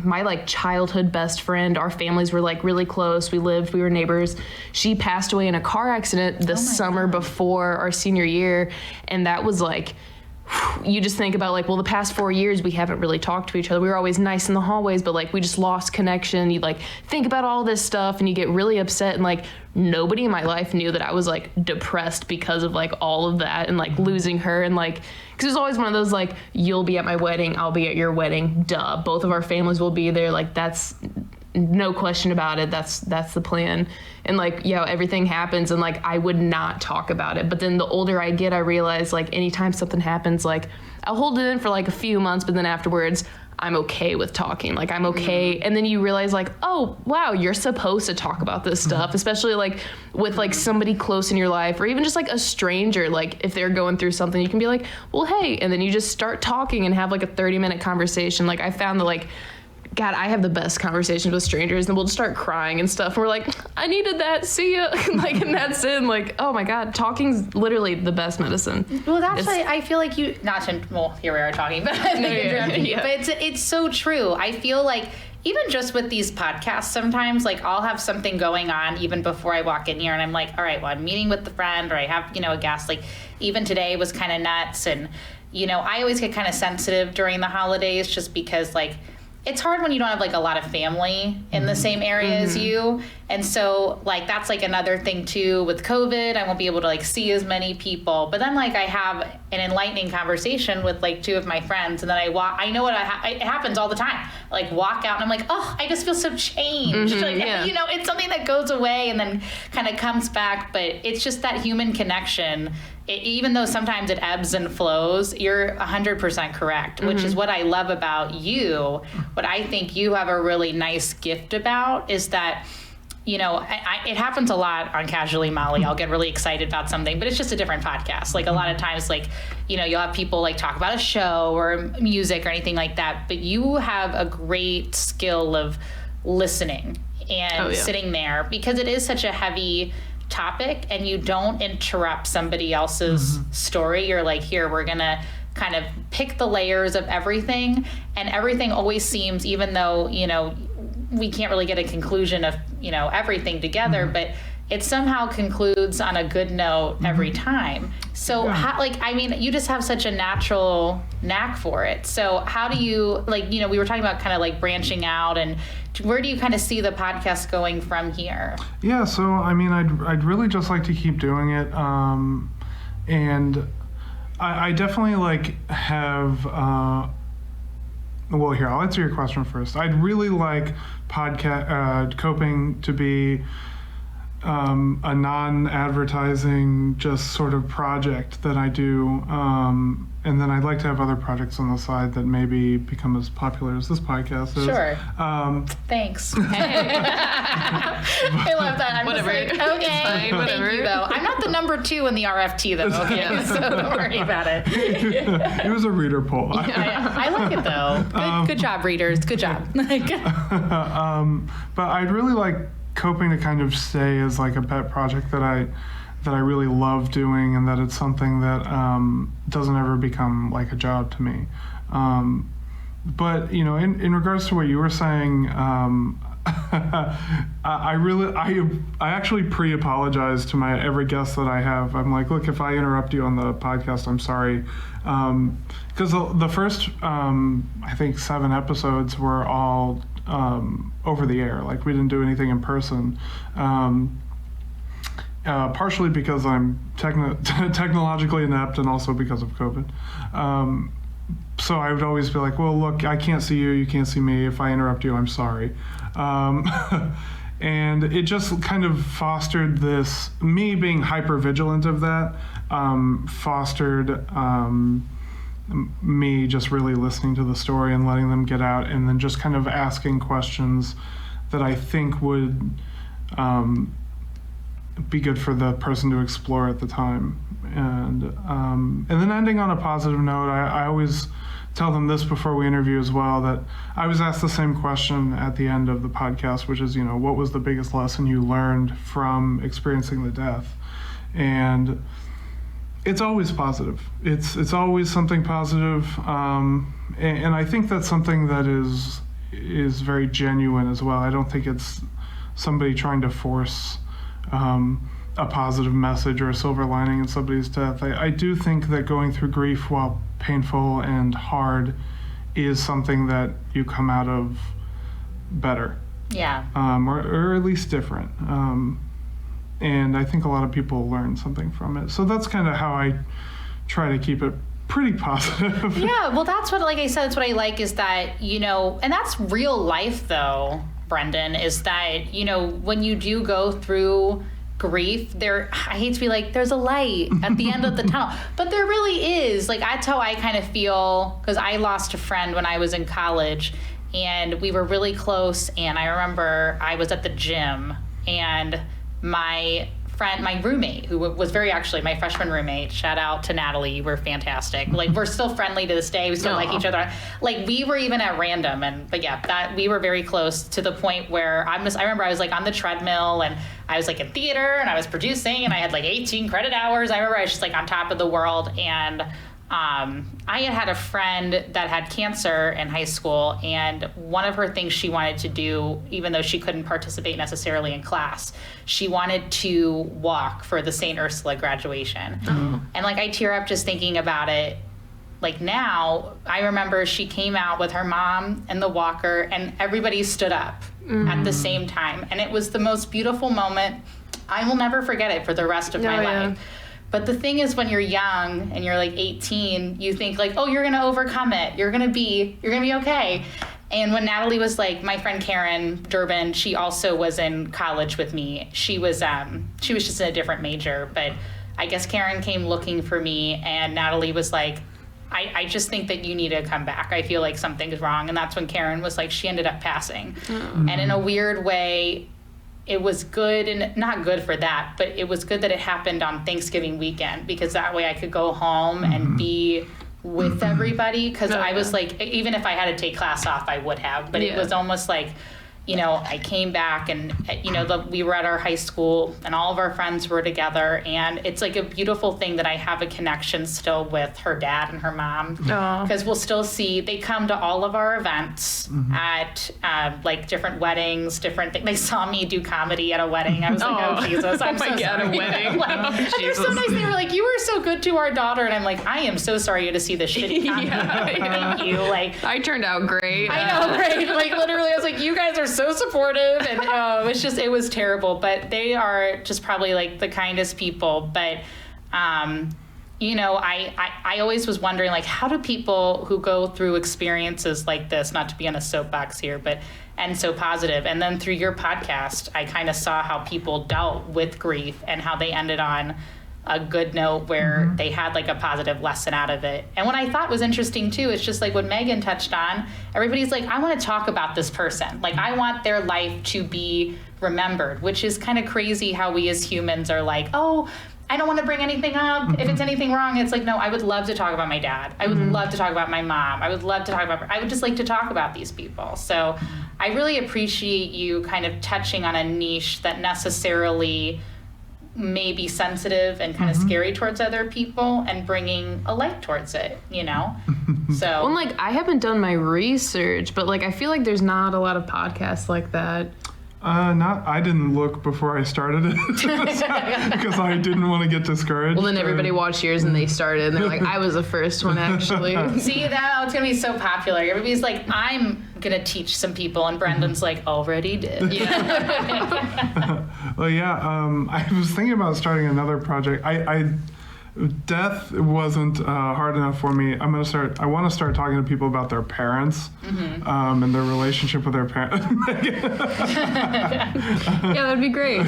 my like childhood best friend, our families were like really close. We were neighbors. She passed away in a car accident the summer before our senior year, and that was like, you just think about like, well, the past 4 years we haven't really talked to each other. We were always nice in the hallways, but like we just lost connection. You like think about all this stuff and you get really upset, and like nobody in my life knew that I was like depressed because of like all of that and like losing her, and like because it was always one of those like, you'll be at my wedding, I'll be at your wedding, duh, both of our families will be there, like that's no question about it. That's the plan. And like, everything happens and like I would not talk about it. But then the older I get, I realize like anytime something happens, like I'll hold it in for like a few months, but then afterwards I'm okay with talking. Like I'm okay. And then you realize like, oh wow, you're supposed to talk about this stuff, especially like with like somebody close in your life, or even just like a stranger. Like if they're going through something, you can be like, well, hey, and then you just start talking and have like a 30-minute conversation. Like I found that like, God, I have the best conversations with strangers, and we'll just start crying and stuff. And we're like, I needed that. See ya. Like, and that's it. And like, oh my God, talking's literally the best medicine. Well, that's why I feel like here we are talking, but but it's so true. I feel like even just with these podcasts, sometimes like I'll have something going on even before I walk in here, and I'm like, all right, well, I'm meeting with the friend, or I have, a guest. Like even today was kind of nuts. And, I always get kind of sensitive during the holidays just because like, it's hard when you don't have like a lot of family in the same area as you. And so like, that's like another thing too with COVID, I won't be able to like see as many people, but then like I have an enlightening conversation with like two of my friends, and then I know it happens all the time. Like walk out and I'm like, oh, I just feel so changed. It's something that goes away and then kind of comes back, but it's just that human connection. Even though sometimes it ebbs and flows, you're 100% correct, which is what I love about you. What I think you have a really nice gift about is that, it happens a lot on Casually Mollie. I'll get really excited about something, but it's just a different podcast. Like a lot of times, like, you'll have people like talk about a show or music or anything like that, but you have a great skill of listening and sitting there, because it is such a heavy topic and you don't interrupt somebody else's story. You're like, here, we're gonna kind of pick the layers of everything, and everything always seems, even though we can't really get a conclusion of everything together, but it somehow concludes on a good note every time. So you just have such a natural knack for it. So how do you we were talking about kind of like branching out, and where do you kind of see the podcast going from here? Yeah, so I'd really just like to keep doing it, and I definitely have. Well, here, I'll answer your question first. I'd really like coping to be a non-advertising, just sort of project that I do, and then I'd like to have other projects on the side that maybe become as popular as this podcast is. Sure. Thanks. I love that. I'm whatever. Just like, okay, fine, whatever. Thank you, though. I'm not the number 2 in the RFT, though. Okay, so don't worry about it. It was a reader poll. I like it, though. Good job, readers. Good job. But I'd really like coping to kind of stay as like a pet project that I really love doing, and that it's something that doesn't ever become like a job to me. But in regards to what you were saying, I actually pre-apologize to every guest that I have. I'm like, look, if I interrupt you on the podcast, I'm sorry, because the first I think 7 episodes were all over the air. Like, we didn't do anything in person. Partially because I'm technologically inept, and also because of COVID. So I would always be like, well, look, I can't see you, you can't see me. If I interrupt you, I'm sorry. And it just kind of fostered this, me being hyper vigilant of that, fostered me just really listening to the story and letting them get out, and then just kind of asking questions that I think would be good for the person to explore at the time. And then ending on a positive note, I always tell them this before we interview as well, that I was asked the same question at the end of the podcast, which is, what was the biggest lesson you learned from experiencing the death? And it's always positive. It's always something positive. And I think that's something that is very genuine as well. I don't think it's somebody trying to force a positive message or a silver lining in somebody's death. I do think that going through grief, while painful and hard, is something that you come out of better. Yeah. Or at least different. And I think a lot of people learn something from it. So that's kind of how I try to keep it pretty positive. Yeah, well, that's what, like I said, that's what I like, is that, and that's real life, though, Brendan, is that, when you do go through grief, I hate to be like, there's a light at the end of the tunnel, but there really is. Like, that's how I kind of feel, because I lost a friend when I was in college, and we were really close, and I remember I was at the gym, and my roommate, who was actually my freshman roommate, shout out to Natalie, we're fantastic. Like, we're still friendly to this day. We still like each other. Like, we were even at random, but yeah, that we were very close, to the point where I remember I was like on the treadmill, and I was like in theater, and I was producing, and I had like 18 credit hours. I remember I was just like on top of the world. And I had a friend that had cancer in high school, and one of her things she wanted to do, even though she couldn't participate necessarily in class, she wanted to walk for the St. Ursula graduation. Oh. And like, I tear up just thinking about it. Like, now, I remember she came out with her mom and the walker, and everybody stood up at the same time. And it was the most beautiful moment. I will never forget it for the rest of my life. But the thing is, when you're young and you're like 18, you think like, oh, you're going to overcome it. You're going to be okay. And when Natalie was like, my friend Karen Durbin, she also was in college with me. She was just in a different major, but I guess Karen came looking for me, and Natalie was like, I just think that you need to come back. I feel like something's wrong. And that's when Karen was like, she ended up passing. Mm-hmm. And in a weird way, it was good, and not good for that, but it was good that it happened on Thanksgiving weekend, because that way I could go home and be with everybody. Because I was like, even if I had to take class off, I would have. But it was almost like, I came back, and, we were at our high school, and all of our friends were together. And it's like a beautiful thing that I have a connection still with her dad and her mom. Because we'll still see, they come to all of our events at like different weddings, different things. They saw me do comedy at a wedding. I was like, oh, Jesus, I'm so sorry. At a wedding. And they're so nice. They were like, you were so good to our daughter. And I'm like, I am so sorry you had to see this shitty comedy. Thank you. Like, I turned out great. I know, right? Like, literally, I was like, you guys are so supportive, and it was terrible. But they are just probably like the kindest people. But I always was wondering, like, how do people who go through experiences like this, not to be on a soapbox here, and so positive, and then through your podcast, I kind of saw how people dealt with grief and how they ended on a good note where they had like a positive lesson out of it. And what I thought was interesting too, it's just like what Meaghan touched on, everybody's like, I want to talk about this person. Like, I want their life to be remembered, which is kind of crazy how we as humans are like, oh, I don't want to bring anything up. If it's anything wrong, it's like, no, I would love to talk about my dad. I would love to talk about my mom. I would just like to talk about these people. So I really appreciate you kind of touching on a niche that necessarily maybe sensitive and kind of scary towards other people and bringing a light towards it, you know? So Well, like, I haven't done my research, but like, I feel like there's not a lot of podcasts like that. I didn't look before I started it because I didn't want to get discouraged. Well, then everybody watched yours and they started, and they're like, I was the first one, actually. see, that it's gonna be so popular. Everybody's like, I'm gonna teach some people, and Brendan's like, already did. Yeah. Well, yeah, I was thinking about starting another project. Death wasn't hard enough for me. I want to start talking to people about their parents and their relationship with their parents. Yeah, that'd be great.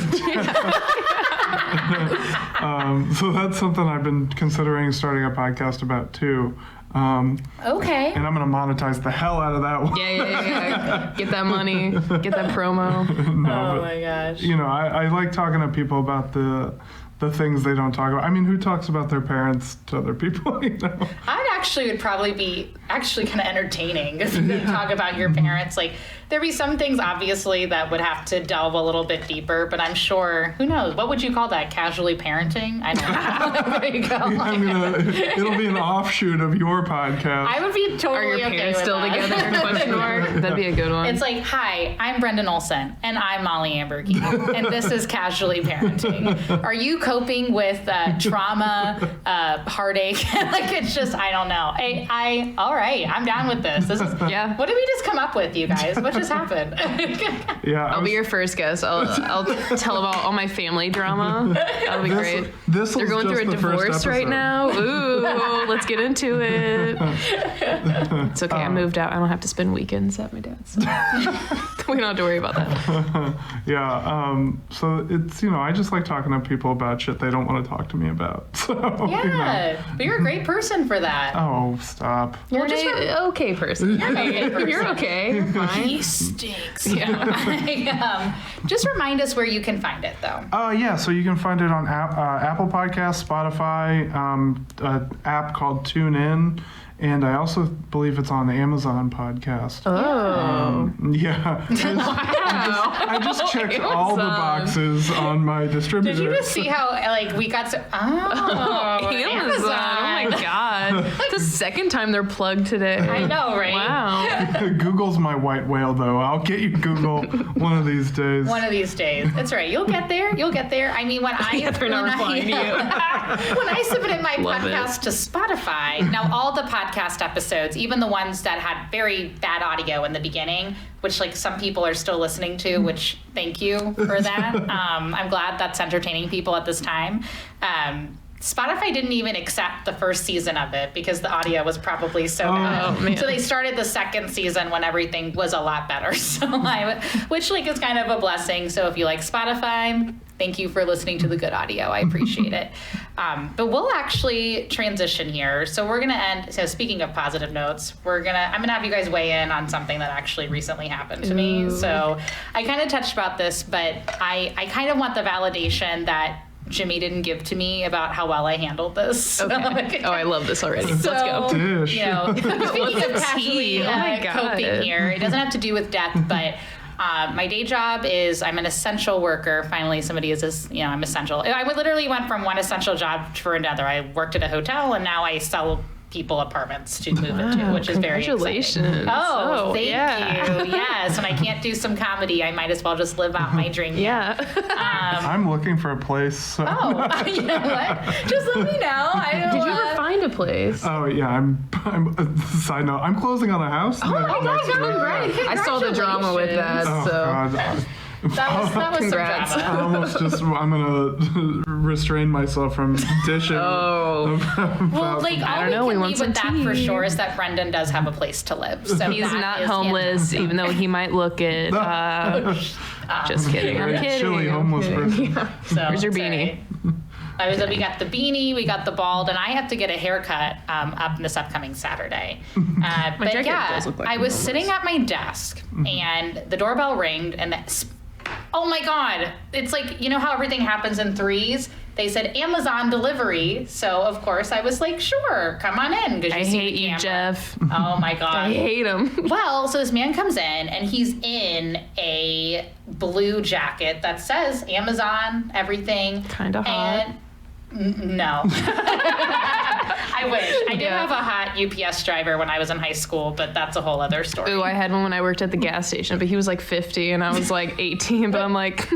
So that's something I've been considering starting a podcast about too. Okay. And I'm going to monetize the hell out of that one. Yeah. Get that money. Get that promo. Oh my gosh. You know, I like talking to people about the things they don't talk about. I mean, who talks about their parents to other people, you know? Would probably be kind of entertaining if you talk about your parents. Like, there'd be some things, obviously, that would have to delve a little bit deeper, but I'm sure, who knows, what would you call that? Casually parenting? I don't know. There you go. It'll be an offshoot of your podcast. I would be totally Are your okay parents with still that. together? Question mark. That'd be a good one. It's like, hi, I'm Brendan Olson, and I'm Mollie Amberkey, and this is Casually Parenting. Are you coping with trauma, heartache? Like, it's just, I don't know. All right, I'm down with this. This is, Yeah. What did we just come up with, you guys? What just happened? Yeah, I'll be your first guest. I'll tell about all my family drama. That'll be great. They're going through a divorce right now. Ooh, let's get into it. It's okay. I moved out. I don't have to spend weekends at my dad's. So. We don't have to worry about that. Yeah. So it's, you know, I just like talking to people about shit they don't want to talk to me about. So, Yeah, you know. but you're a great person for that. Oh, stop. You're just an okay person. You're an okay person. You're okay. You're fine. He stinks. Yeah. Just remind us where you can find it, though. Yeah, so you can find it on Apple Podcasts, Spotify, an app called TuneIn, and I also believe it's on Amazon Podcast. Oh. Yeah. I just checked all the boxes on my distributor. Did you just see how, like, we got to... Oh, Amazon. Oh my God. It's the second time they're plugged today. I know, right? Wow. Google's my white whale, though. I'll get you Google one of these days. One of these days. That's right. You'll get there. You'll get there. I mean, when They're not replying to you. when I submitted my Love podcast to Spotify, now all the podcast episodes, even the ones that had very bad audio in the beginning, which like some people are still listening to, which thank you for that. I'm glad that's entertaining people at this time. Spotify didn't even accept the first season of it because the audio was probably so bad. Man. So they started the second season when everything was a lot better. So which like is kind of a blessing. So if you like Spotify, thank you for listening to the good audio. I appreciate it. But we'll actually transition here. So we're gonna end. So speaking of positive notes, I'm gonna have you guys weigh in on something that actually recently happened to me. So I kind of touched about this, but I kind of want the validation that Jimmy didn't give to me about how well I handled this. Okay. Oh, I love this already. So, Let's go. Dish. you know, speaking of casually Oh my God. coping here, it doesn't have to do with death, but my day job is I'm an essential worker. Finally, somebody is this, you know, I'm essential. I literally went from one essential job to another. I worked at a hotel and now I sell people apartments to move into, which is very Congratulations. exciting. Oh, thank yeah. you. Yes, when I can't do some comedy, I might as well just live out my dream. Yeah. I'm looking for a place. So. Oh, you know what? Just let me know. Did you ever find a place? Oh yeah, I'm side note. I'm closing on a house. Oh my God, Right. I saw the drama with that. Oh So. God. That was Congrats. some drama. I'm gonna restrain myself from dishing. Oh. Well, like, all don't know, we we can want leave some with that for tea. sure is that Brendan does have a place to live. So He's that not is homeless, even though he might look it. Just kidding. I'm Very kidding. chilly I'm homeless kidding. person. So Where's your it's beanie? we got the beanie, we got the bald, and I have to get a haircut up this upcoming Saturday. But jacket yeah, does look like I I'm was homeless. sitting at my desk, and the doorbell ringed, and oh my God, it's like, you know how everything happens in threes? they said Amazon delivery. So, of course, I was like, sure, come on in. I hate you, Jeff. Oh, my God. I hate him. Well, so this man comes in, and he's in a blue jacket that says Amazon, everything. Kind of hot. No. I wish. I did have a hot UPS driver when I was in high school, but that's a whole other story. Ooh, I had one when I worked at the gas station, but he was like 50 and I was like 18, but I'm like,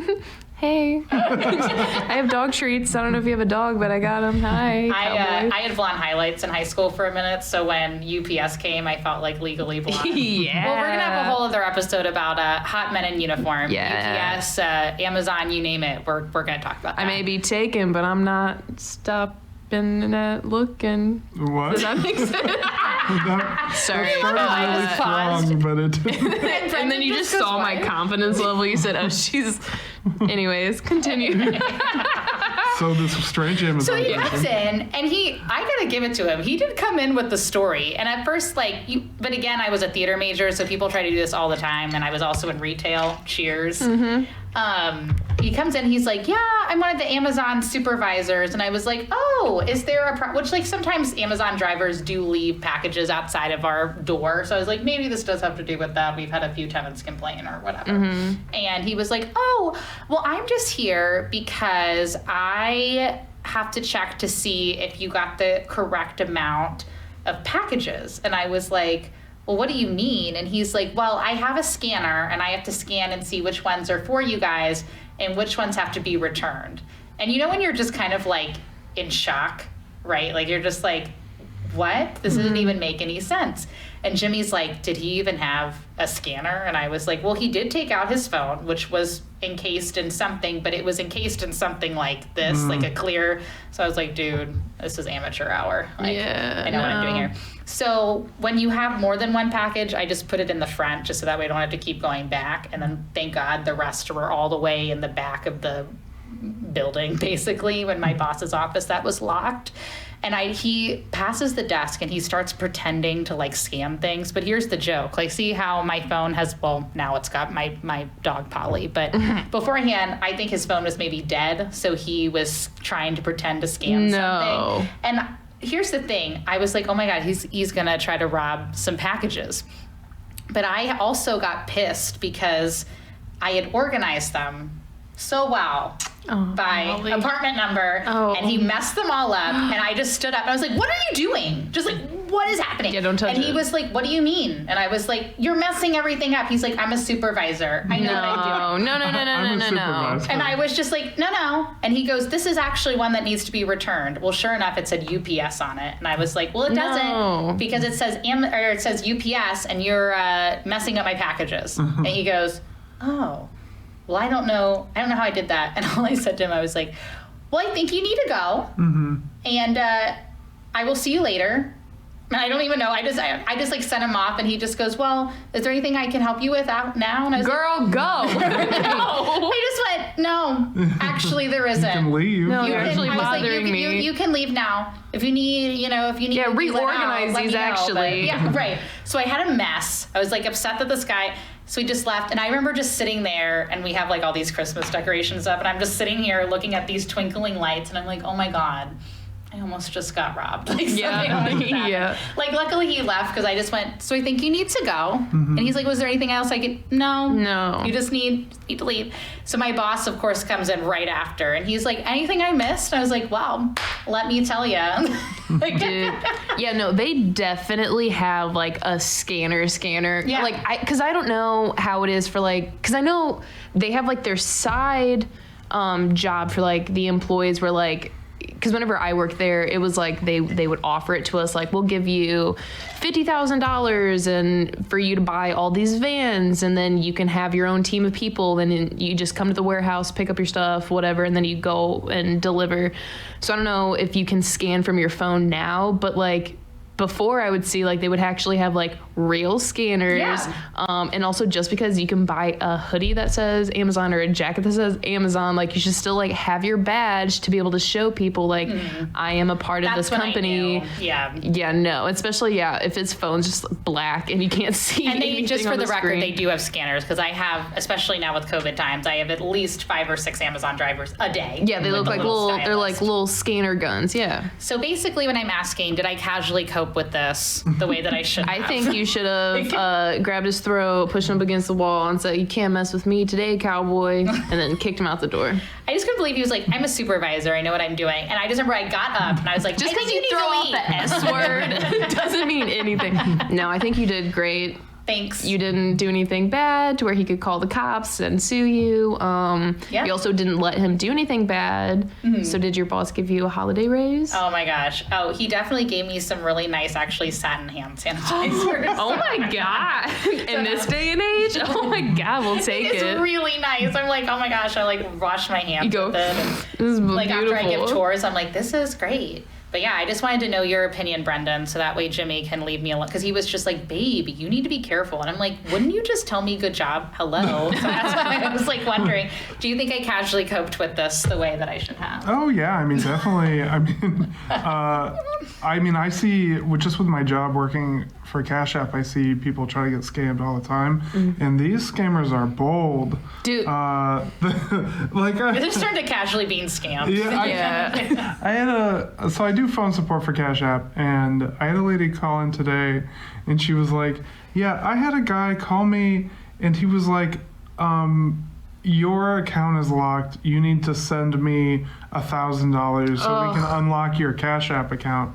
hey, I have dog treats. I don't know if you have a dog, but I got them. Hi, I had blonde highlights in high school for a minute, so when UPS came, I felt like legally blonde. Yeah. Well, we're going to have a whole other episode about hot men in uniform. Yeah. UPS, Amazon, you name it. We're going to talk about that. I may be taken, but I'm not stopping at looking. What? Does that make sense? Sorry. Really strong, but it didn't. And then you just saw my confidence level. You said, oh, she's... Anyways, continue. So this strange Amazon. So he comes in, and I gotta give it to him. He did come in with the story, and at first, but again, I was a theater major, so people try to do this all the time, and I was also in retail. Cheers. Mm-hmm. He comes in, he's like, yeah, I'm one of the Amazon supervisors, and I was like, oh, is there which sometimes Amazon drivers do leave packages outside of our door, so I was like, maybe this does have to do with that. We've had a few tenants complain or whatever. Mm-hmm. And he was like, oh, well, I'm just here because I have to check to see if you got the correct amount of packages. And I was like, well, what do you mean? And he's like, well, I have a scanner and I have to scan and see which ones are for you guys and which ones have to be returned. And you know when you're just kind of like in shock, right? Like you're just like, what? This doesn't even make any sense. And Jimmy's like, did he even have a scanner? And I was like, well, he did take out his phone, which was encased in something, but it was encased in something like this, like a clear. So I was like, dude, this is amateur hour. Like, I know what I'm doing here. So when you have more than one package, I just put it in the front just so that way I don't have to keep going back. And then thank God the rest were all the way in the back of the building, basically, when my boss's office that was locked. And he passes the desk and he starts pretending to like scam things. But here's the joke. Like, see how my phone has, well, now it's got my dog Polly. But beforehand, I think his phone was maybe dead. So he was trying to pretend to scam something. And here's the thing. I was like, oh my God, he's going to try to rob some packages. But I also got pissed because I had organized them so well. By apartment number, and he messed them all up, and I just stood up and I was like, what are you doing? Just like, what is happening? Yeah, don't touch it. And he was like, what do you mean? And I was like, you're messing everything up. He's like, I'm a supervisor. I know what I'm doing. No. And I was just like, no. And he goes, this is actually one that needs to be returned. Well, sure enough, it said UPS on it. And I was like, well, it doesn't because it says it says UPS and you're messing up my packages. And he goes, oh. Well, I don't know how I did that. And all I said to him, I was like, well, I think you need to go. Mm-hmm. And I will see you later. And I don't even know. I just like sent him off and he just goes, well, is there anything I can help you with out now? And I was girl, like, go. No. I just went, no, actually there isn't. You can leave. No, you're actually bothering me. You can leave now. If you need, Yeah, reorganize these actually. Yeah, right. So I had a mess. I was like upset that this guy, so we just left. And I remember just sitting there and we have like all these Christmas decorations up and I'm just sitting here looking at these twinkling lights and I'm like, oh my God, I almost just got robbed. Like, yeah. Like, luckily he left because I just went, so I think you need to go. Mm-hmm. And he's like, was there anything else I could? No. You just need to leave. So my boss, of course, comes in right after. And he's like, anything I missed? And I was like, well, let me tell you. Like, dude. Yeah, no, they definitely have like a scanner. Yeah. Like, because I don't know how it is for like, because I know they have like their side job for like the employees where like, because whenever I worked there, it was like they would offer it to us, like, we'll give you $50,000 and for you to buy all these vans, and then you can have your own team of people, and you just come to the warehouse, pick up your stuff, whatever, and then you go and deliver. So I don't know if you can scan from your phone now, but like before I would see like they would actually have like real scanners. Yeah. And also just because you can buy a hoodie that says Amazon or a jacket that says Amazon, like you should still like have your badge to be able to show people like I am a part of this company. Yeah, no, especially if it's phones just black and you can't see and they anything just for on the record screen. they do have scanners because I have, especially now with COVID times, I have at least 5 or 6 Amazon drivers a day. Yeah, they look like they're like little scanner guns. Yeah. So basically when I'm asking, did I casually cope with this the way that I should have? I think you should have grabbed his throat, pushed him up against the wall, and said, "You can't mess with me today, cowboy," and then kicked him out the door. I just couldn't believe he was like, "I'm a supervisor. I know what I'm doing." And I just remember I got up and I was like, Just I think because you throw out the S word doesn't mean anything. No, I think you did great. Thanks. You didn't do anything bad to where he could call the cops and sue you. You also didn't let him do anything bad. So did your boss give you a holiday raise? Oh my gosh. Oh, he definitely gave me some really nice, actually, satin hand sanitizer. Oh my God. In this day and age? Oh my God, we'll take it. It's really nice. I'm like, oh my gosh, I like wash my hands You go, with it. And, this is like beautiful. after I give chores, I'm like, this is great. But yeah, I just wanted to know your opinion, Brendan, so that way Jimmy can leave me alone. Because he was just like, babe, you need to be careful. And I'm like, wouldn't you just tell me good job? Hello. So that's why I was like wondering, do you think I casually coped with this the way that I should have? Oh yeah, I mean definitely. I mean, I see just with my job working for Cash App, I see people try to get scammed all the time, and these scammers are bold. Dude. They're starting to casually being scammed. Yeah. I had so I do phone support for Cash App, and I had a lady call in today, and she was like, "Yeah, I had a guy call me, and he was like, your account is locked. You need to send me $1,000 so we can unlock your Cash App account."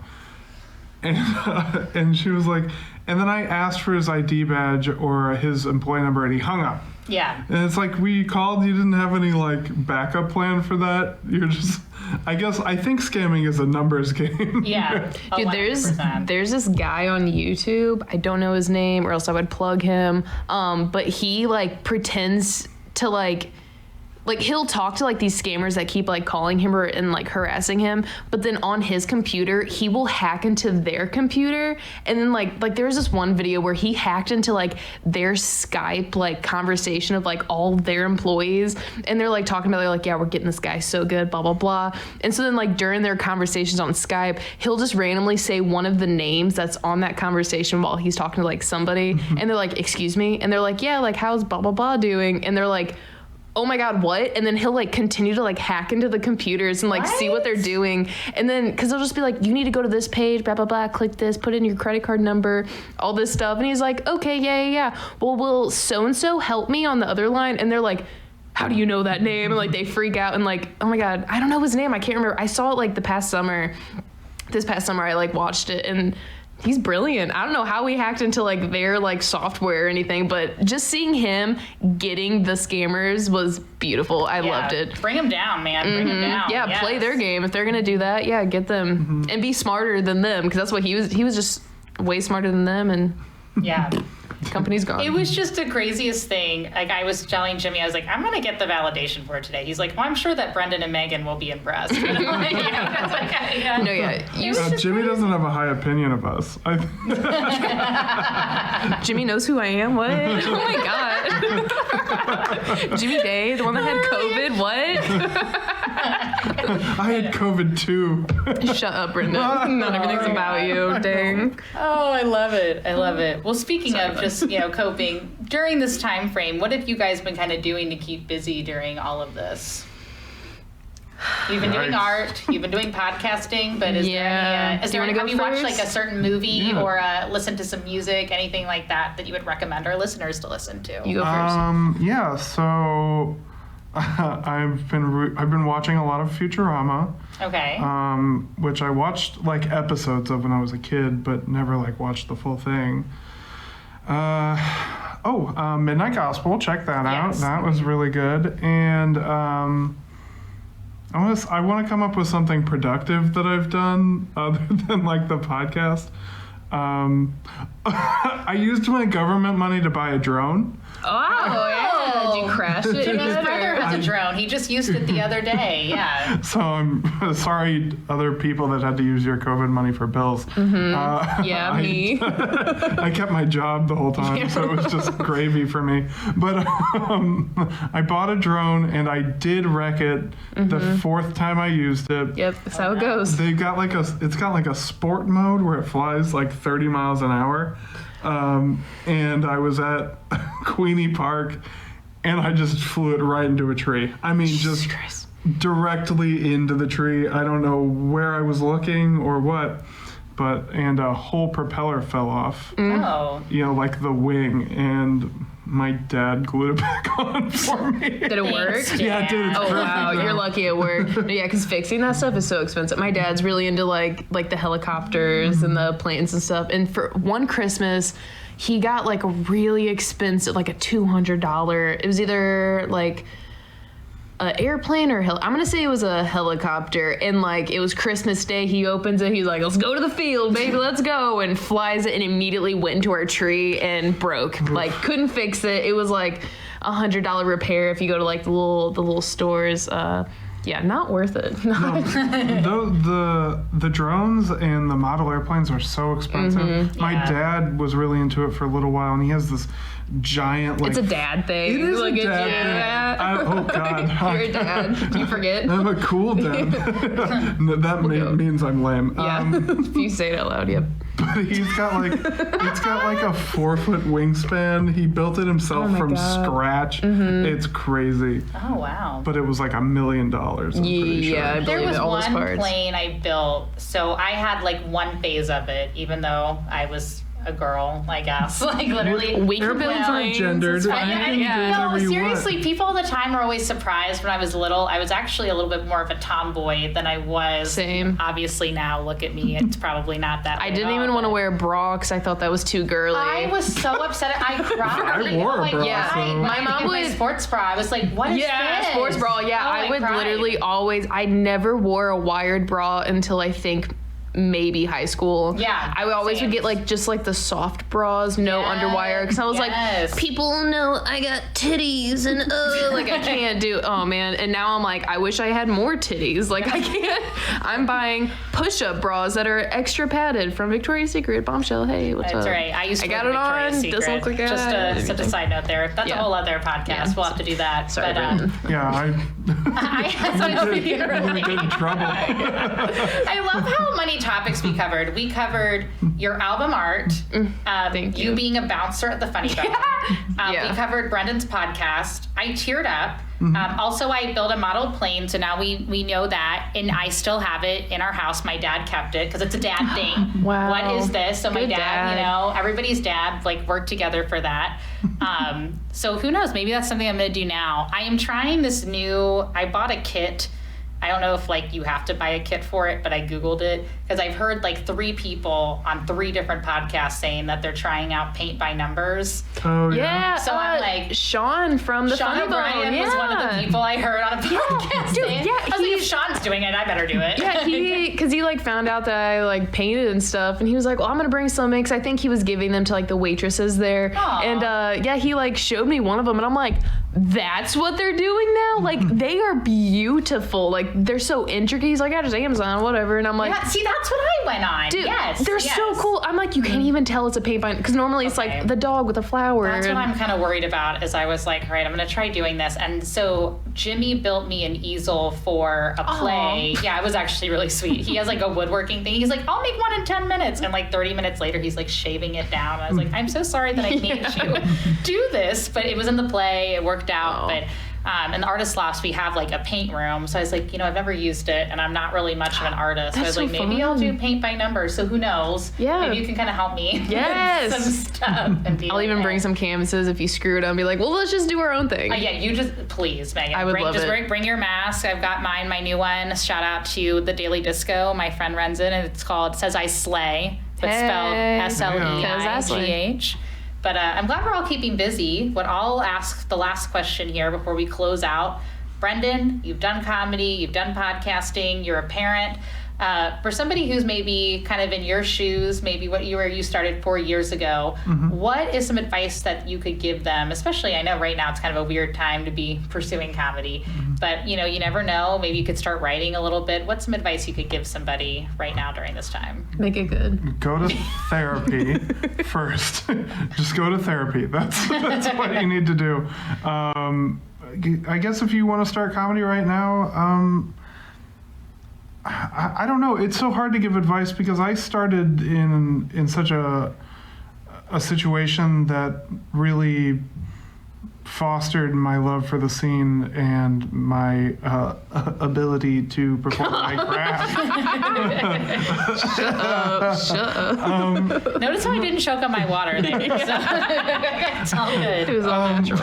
And she was like, and then I asked for his ID badge or his employee number, and he hung up. Yeah. And it's like, we called, you didn't have any like backup plan for that. You're just, I think scamming is a numbers game. Yeah. Dude, 100%. there's this guy on YouTube. I don't know his name, or else I would plug him. But he like pretends to like he'll talk to like these scammers that keep like calling him and like harassing him, but then on his computer he will hack into their computer, and then like there was this one video where he hacked into like their Skype like conversation of like all their employees, and they're like talking about, they're like, yeah, we're getting this guy so good, blah blah blah. And so then like during their conversations on Skype, he'll just randomly say one of the names that's on that conversation while he's talking to like somebody, and they're like, excuse me, and they're like, yeah, like how's blah blah blah doing, and they're like, oh my God, what? And then he'll like continue to like hack into the computers and like see what they're doing. And then, cause they'll just be like, you need to go to this page, blah, blah, blah, click this, put in your credit card number, all this stuff. And he's like, okay, yeah. Well, will so-and-so help me on the other line? And they're like, how do you know that name? And like, they freak out and like, oh my God, I don't know his name. I can't remember. I saw it like this past summer, I like watched it, and he's brilliant. I don't know how he hacked into like their like software or anything, but just seeing him getting the scammers was beautiful. I loved it. Bring them down, man. Bring them down. Yeah, yes. Play their game. If they're gonna do that, yeah, get them and be smarter than them, because that's what he was. He was just way smarter than them, and yeah. Company's gone. It was just the craziest thing. Like I was telling Jimmy, I was like, I'm gonna get the validation for it today. He's like, well, I'm sure that Brendan and Meaghan will be impressed. You know? Like, that's like, yeah. No, yeah. Jimmy doesn't have a high opinion of us. Jimmy knows who I am. What? Oh my God. Jimmy Day, the one that had COVID. What? I had COVID too. Shut up, Brendan. Not everything's about you. Dang. Oh, I love it. I love it. Well, speaking of just, coping, during this time frame, what have you guys been kind of doing to keep busy during all of this? You've been doing art, you've been doing podcasting, but is there any, have you watched like a certain movie or listened to some music, anything like that you would recommend our listeners to listen to? You go first. Yeah, so I've been watching a lot of Futurama. Okay. Which I watched like episodes of when I was a kid, but never like watched the full thing. Midnight Gospel, check that out. That was really good. And I want to come up with something productive that I've done other than like the podcast. I used my government money to buy a drone. Oh, yeah. Did you crash it? has a drone. He just used it the other day. Yeah. So I'm sorry, other people that had to use your COVID money for bills. Yeah, me. I kept my job the whole time, so it was just gravy for me. But I bought a drone, and I did wreck it the fourth time I used it. Yep, that's how it goes. They've got it's got like a sport mode where it flies like 30 miles an hour. And I was at Queenie Park, and I just flew it right into a tree. I mean, just directly into the tree. I don't know where I was looking or what, and a whole propeller fell off. Oh. You know, like the wing, and my dad glued it back on for me. Did it work? Yeah, it did. It's Oh perfect wow, now. you're lucky it worked. Yeah, because fixing that stuff is so expensive. My dad's really into like the helicopters and the planes and stuff. And for one Christmas, he got like a really expensive, like a $200. It was either like an airplane or I'm gonna say it was a helicopter. And like it was Christmas Day. He opens it. He's like, "Let's go to the field, baby. Let's go!" And flies it and immediately went into our tree and broke. Like couldn't fix it. It was like $100 repair if you go to like the little stores. Yeah, not worth it. The drones and the model airplanes are so expensive. My dad was really into it for a little while, and he has this giant like. It's a dad thing. It is Look a at dad you. thing. Oh God, You're a dad. Do you forget? I'm a cool dad. That means I'm lame. Yeah. If you say it out loud, yep. But it's got like a 4-foot wingspan. He built it himself from scratch. It's crazy. Oh, wow. But it was like $1 million. I'm pretty sure. Yeah, I There believe was it, all those one parts. plane I built, so I had like one phase of it, even though I was a girl, I guess. Like literally. We can build Airplanes are planes. gendered. It's fine. You can do Yeah. No, whatever you seriously, want. people all the time are always surprised when I was little. I was actually a little bit more of a tomboy than I was. Same. Obviously now, look at me. It's probably not that. I didn't even want to wear a bra because I thought that was too girly. I was so upset. I cried. I wore a Like, bra, yeah, so- my mom would- my sports bra. I was like, what is this? sports bra. Yeah, Oh, I would cried. literally always. I never wore a wired bra until I think maybe high school. Yeah, I always same. would get like just like the soft bras, no Yes, underwire, because I was yes. like, people know I got titties and like I can't do. Oh man, and now I'm like, I wish I had more titties. Like I can't. I'm buying push-up bras that are extra padded from Victoria's Secret. Bombshell. Hey, what's That's up? right. I used to got work it at Victoria's on. Secret. Doesn't look like Just a side note there. That's Yeah. a whole other podcast. Yeah. We'll have to do that. Sorry, but Brendan. Yeah, I I don't know if you can relate. get in trouble. I love how many topics we covered. We covered your album art, Thank you you. being a bouncer at the Funny Bone. Yeah. We covered Brendan's podcast. I teared up. Also, I built a model plane, so now we know that, and I still have it in our house. My dad kept it because it's a dad thing. Wow. What is this? So my Good dad, dad. you know, everybody's dad like worked together for that. So who knows? Maybe that's something I'm gonna do now. I am trying this new. I bought a kit. I don't know if like you have to buy a kit for it, but I Googled it because I've heard like 3 people on 3 different podcasts saying that they're trying out paint by numbers. Oh Yeah, So I'm like- Sean from the Sean Funny O'Brien Bone. was one of the people I heard on a podcast. dude, saying, yeah, I was like, if Sean's doing it, I better do it. Yeah, because he like found out that I like painted and stuff, and he was like, "Well, I'm gonna bring some in," because I think he was giving them to like the waitresses there. Aw. And yeah, he like showed me one of them, and I'm like, "That's what they're doing now? Like they are beautiful. Like they're so intricate." He's like, "I just Amazon, whatever," and I'm like. Yeah, see, that's what I went on. Dude, yes, they're yes. so cool. I'm like, you can't even tell it's a paint by because normally it's Okay. like the dog with a flower. That's what and- I'm kind of worried about. Is I was like, all right, I'm going to try doing this, and so Jimmy built me an easel for a play. Yeah, it was actually really sweet. He has like a woodworking thing. He's like, I'll make one in 10 minutes, and like 30 minutes later, he's like shaving it down. I was like, I'm so sorry that I made you do this, but it was in the play. It worked out, Oh. but. In the artist lofts, we have like a paint room. So I was like, I've never used it, and I'm not really much of an artist. So I was That's like, so maybe I'll fun. do paint by numbers. So who knows? Yeah. Maybe you can kind of help me. Yes. with some stuff. And be I'll like, even bring some canvases if you screw it up and be like, well, let's just do our own thing. Yeah, you just please, Megan. I would love it. Bring your mask. I've got mine, my new one. Shout out to the Daily Disco. My friend runs it, and it says I slay, but spelled Hey. SLEIGH. But I'm glad we're all keeping busy. What I'll ask the last question here before we close out. Brendan, you've done comedy, you've done podcasting, you're a parent. For somebody who's maybe kind of in your shoes, maybe where you started 4 years ago, what is some advice that you could give them? Especially, I know right now it's kind of a weird time to be pursuing comedy, but you never know. Maybe you could start writing a little bit. What's some advice you could give somebody right now during this time? Make it good. Go to therapy first. Just go to therapy. That's what you need to do. I guess if you want to start comedy right now, I don't know. It's so hard to give advice because I started in such a situation that really fostered my love for the scene and my ability to perform my craft. Shut up. Notice how I didn't choke on my water there. So it's all good. It was all natural.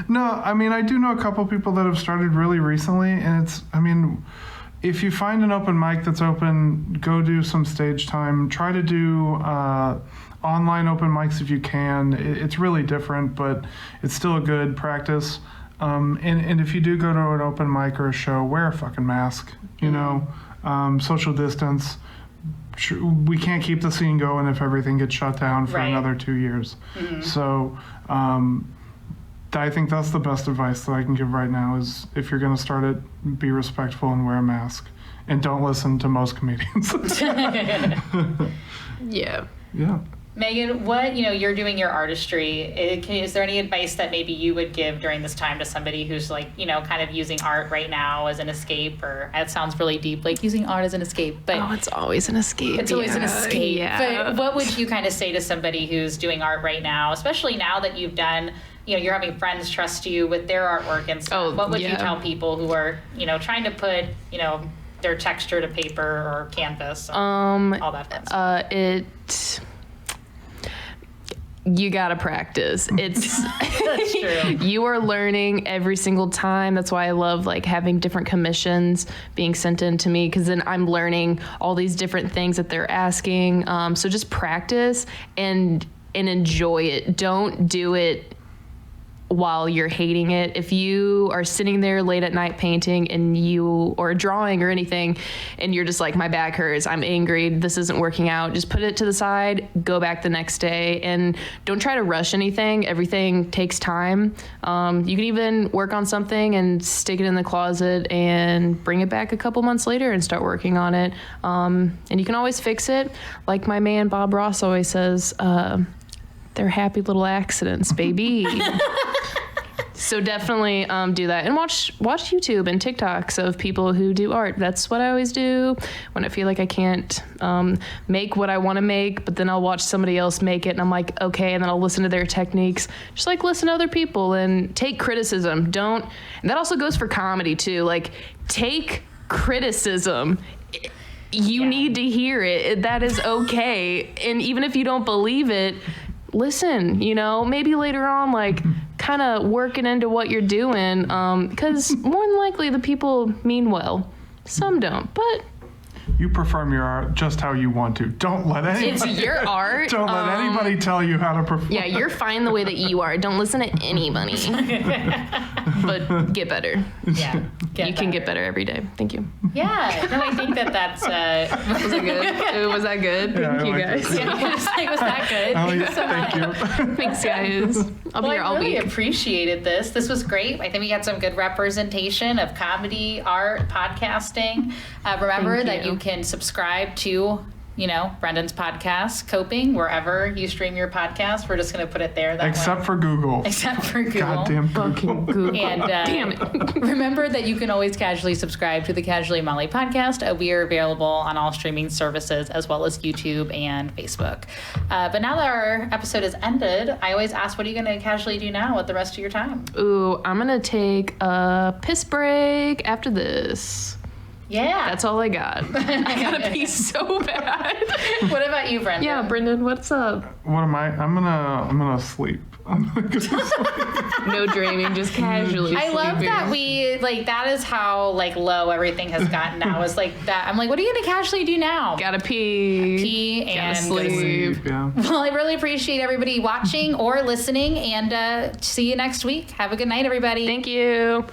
No, I mean, I do know a couple people that have started really recently, and if you find an open mic that's open, go do some stage time. Try to do online open mics if you can. It's really different, but it's still a good practice. And if you do go to an open mic or a show, wear a fucking mask, social distance. We can't keep the scene going if everything gets shut down for another 2 years. So I think that's the best advice that I can give right now is if you're going to start it, be respectful and wear a mask. And don't listen to most comedians. Yeah. Yeah. Meaghan, what, you're doing your artistry. Is there any advice that maybe you would give during this time to somebody who's kind of using art right now as an escape? Or that sounds really deep, like using art as an escape. But it's always an escape. It's always an escape. Yeah. But what would you kind of say to somebody who's doing art right now, especially now that you've done, you're having friends trust you with their artwork and stuff. What would you tell people who are, trying to put, their texture to paper or canvas, all that fun stuff? You gotta practice. It's That's true. You are learning every single time. That's why I love having different commissions being sent in to me, because then I'm learning all these different things that they're asking. So just practice and enjoy it. Don't do it while you're hating it. If you are sitting there late at night painting or drawing or anything, and you're just like, my back hurts, I'm angry, this isn't working out, just put it to the side, go back the next day, and don't try to rush anything. Everything takes time. You can even work on something and stick it in the closet and bring it back a couple months later and start working on it. And you can always fix it. Like my man Bob Ross always says, they're happy little accidents, baby. So definitely do that. And watch YouTube and TikToks of people who do art. That's what I always do when I feel like I can't make what I want to make, but then I'll watch somebody else make it and I'm like, okay, and then I'll listen to their techniques. Just listen to other people and take criticism. And that also goes for comedy too. Take criticism. You need to hear it. That is okay. And even if you don't believe it, listen, maybe later on, kind of working into what you're doing, because more than likely the people mean well. Some don't, but You perform your art just how you want to. Don't let anybody. It's your art. Don't let anybody tell you how to perform. Yeah, you're fine the way that you are. Don't listen to anybody. But get better. Yeah, you can get better every day. Thank you. Yeah, no, I think that's. Was it good? Was that good? Yeah, Thank you, guys. Yeah, I was like, was that good? Oh, yeah, Thanks so much. thank you. Thanks, guys. I'll be Well, here all I really week. appreciated this. This was great. I think we got some good representation of comedy, art, podcasting. Remember that you can subscribe to, Brendan's podcast, Coping, wherever you stream your podcast. We're just going to put it there. Except for Google. Except for Google. Goddamn Fucking Google. Google. And Damn it. remember that you can always casually subscribe to the Casually Mollie podcast. We are available on all streaming services as well as YouTube and Facebook. But now that our episode has ended, I always ask, what are you going to casually do now with the rest of your time? Ooh, I'm going to take a piss break after this. Yeah. That's all I got. I gotta pee so bad. What about you, Brendan? Yeah, Brendan, what's up? What am I? I'm gonna sleep. No dreaming, just casually I love sleeping. that that is how low everything has gotten now. Is that. I'm like, what are you going to casually do now? Gotta pee. Pee Gotta and go to sleep. sleep. Yeah. Well, I really appreciate everybody watching or listening, and see you next week. Have a good night, everybody. Thank you.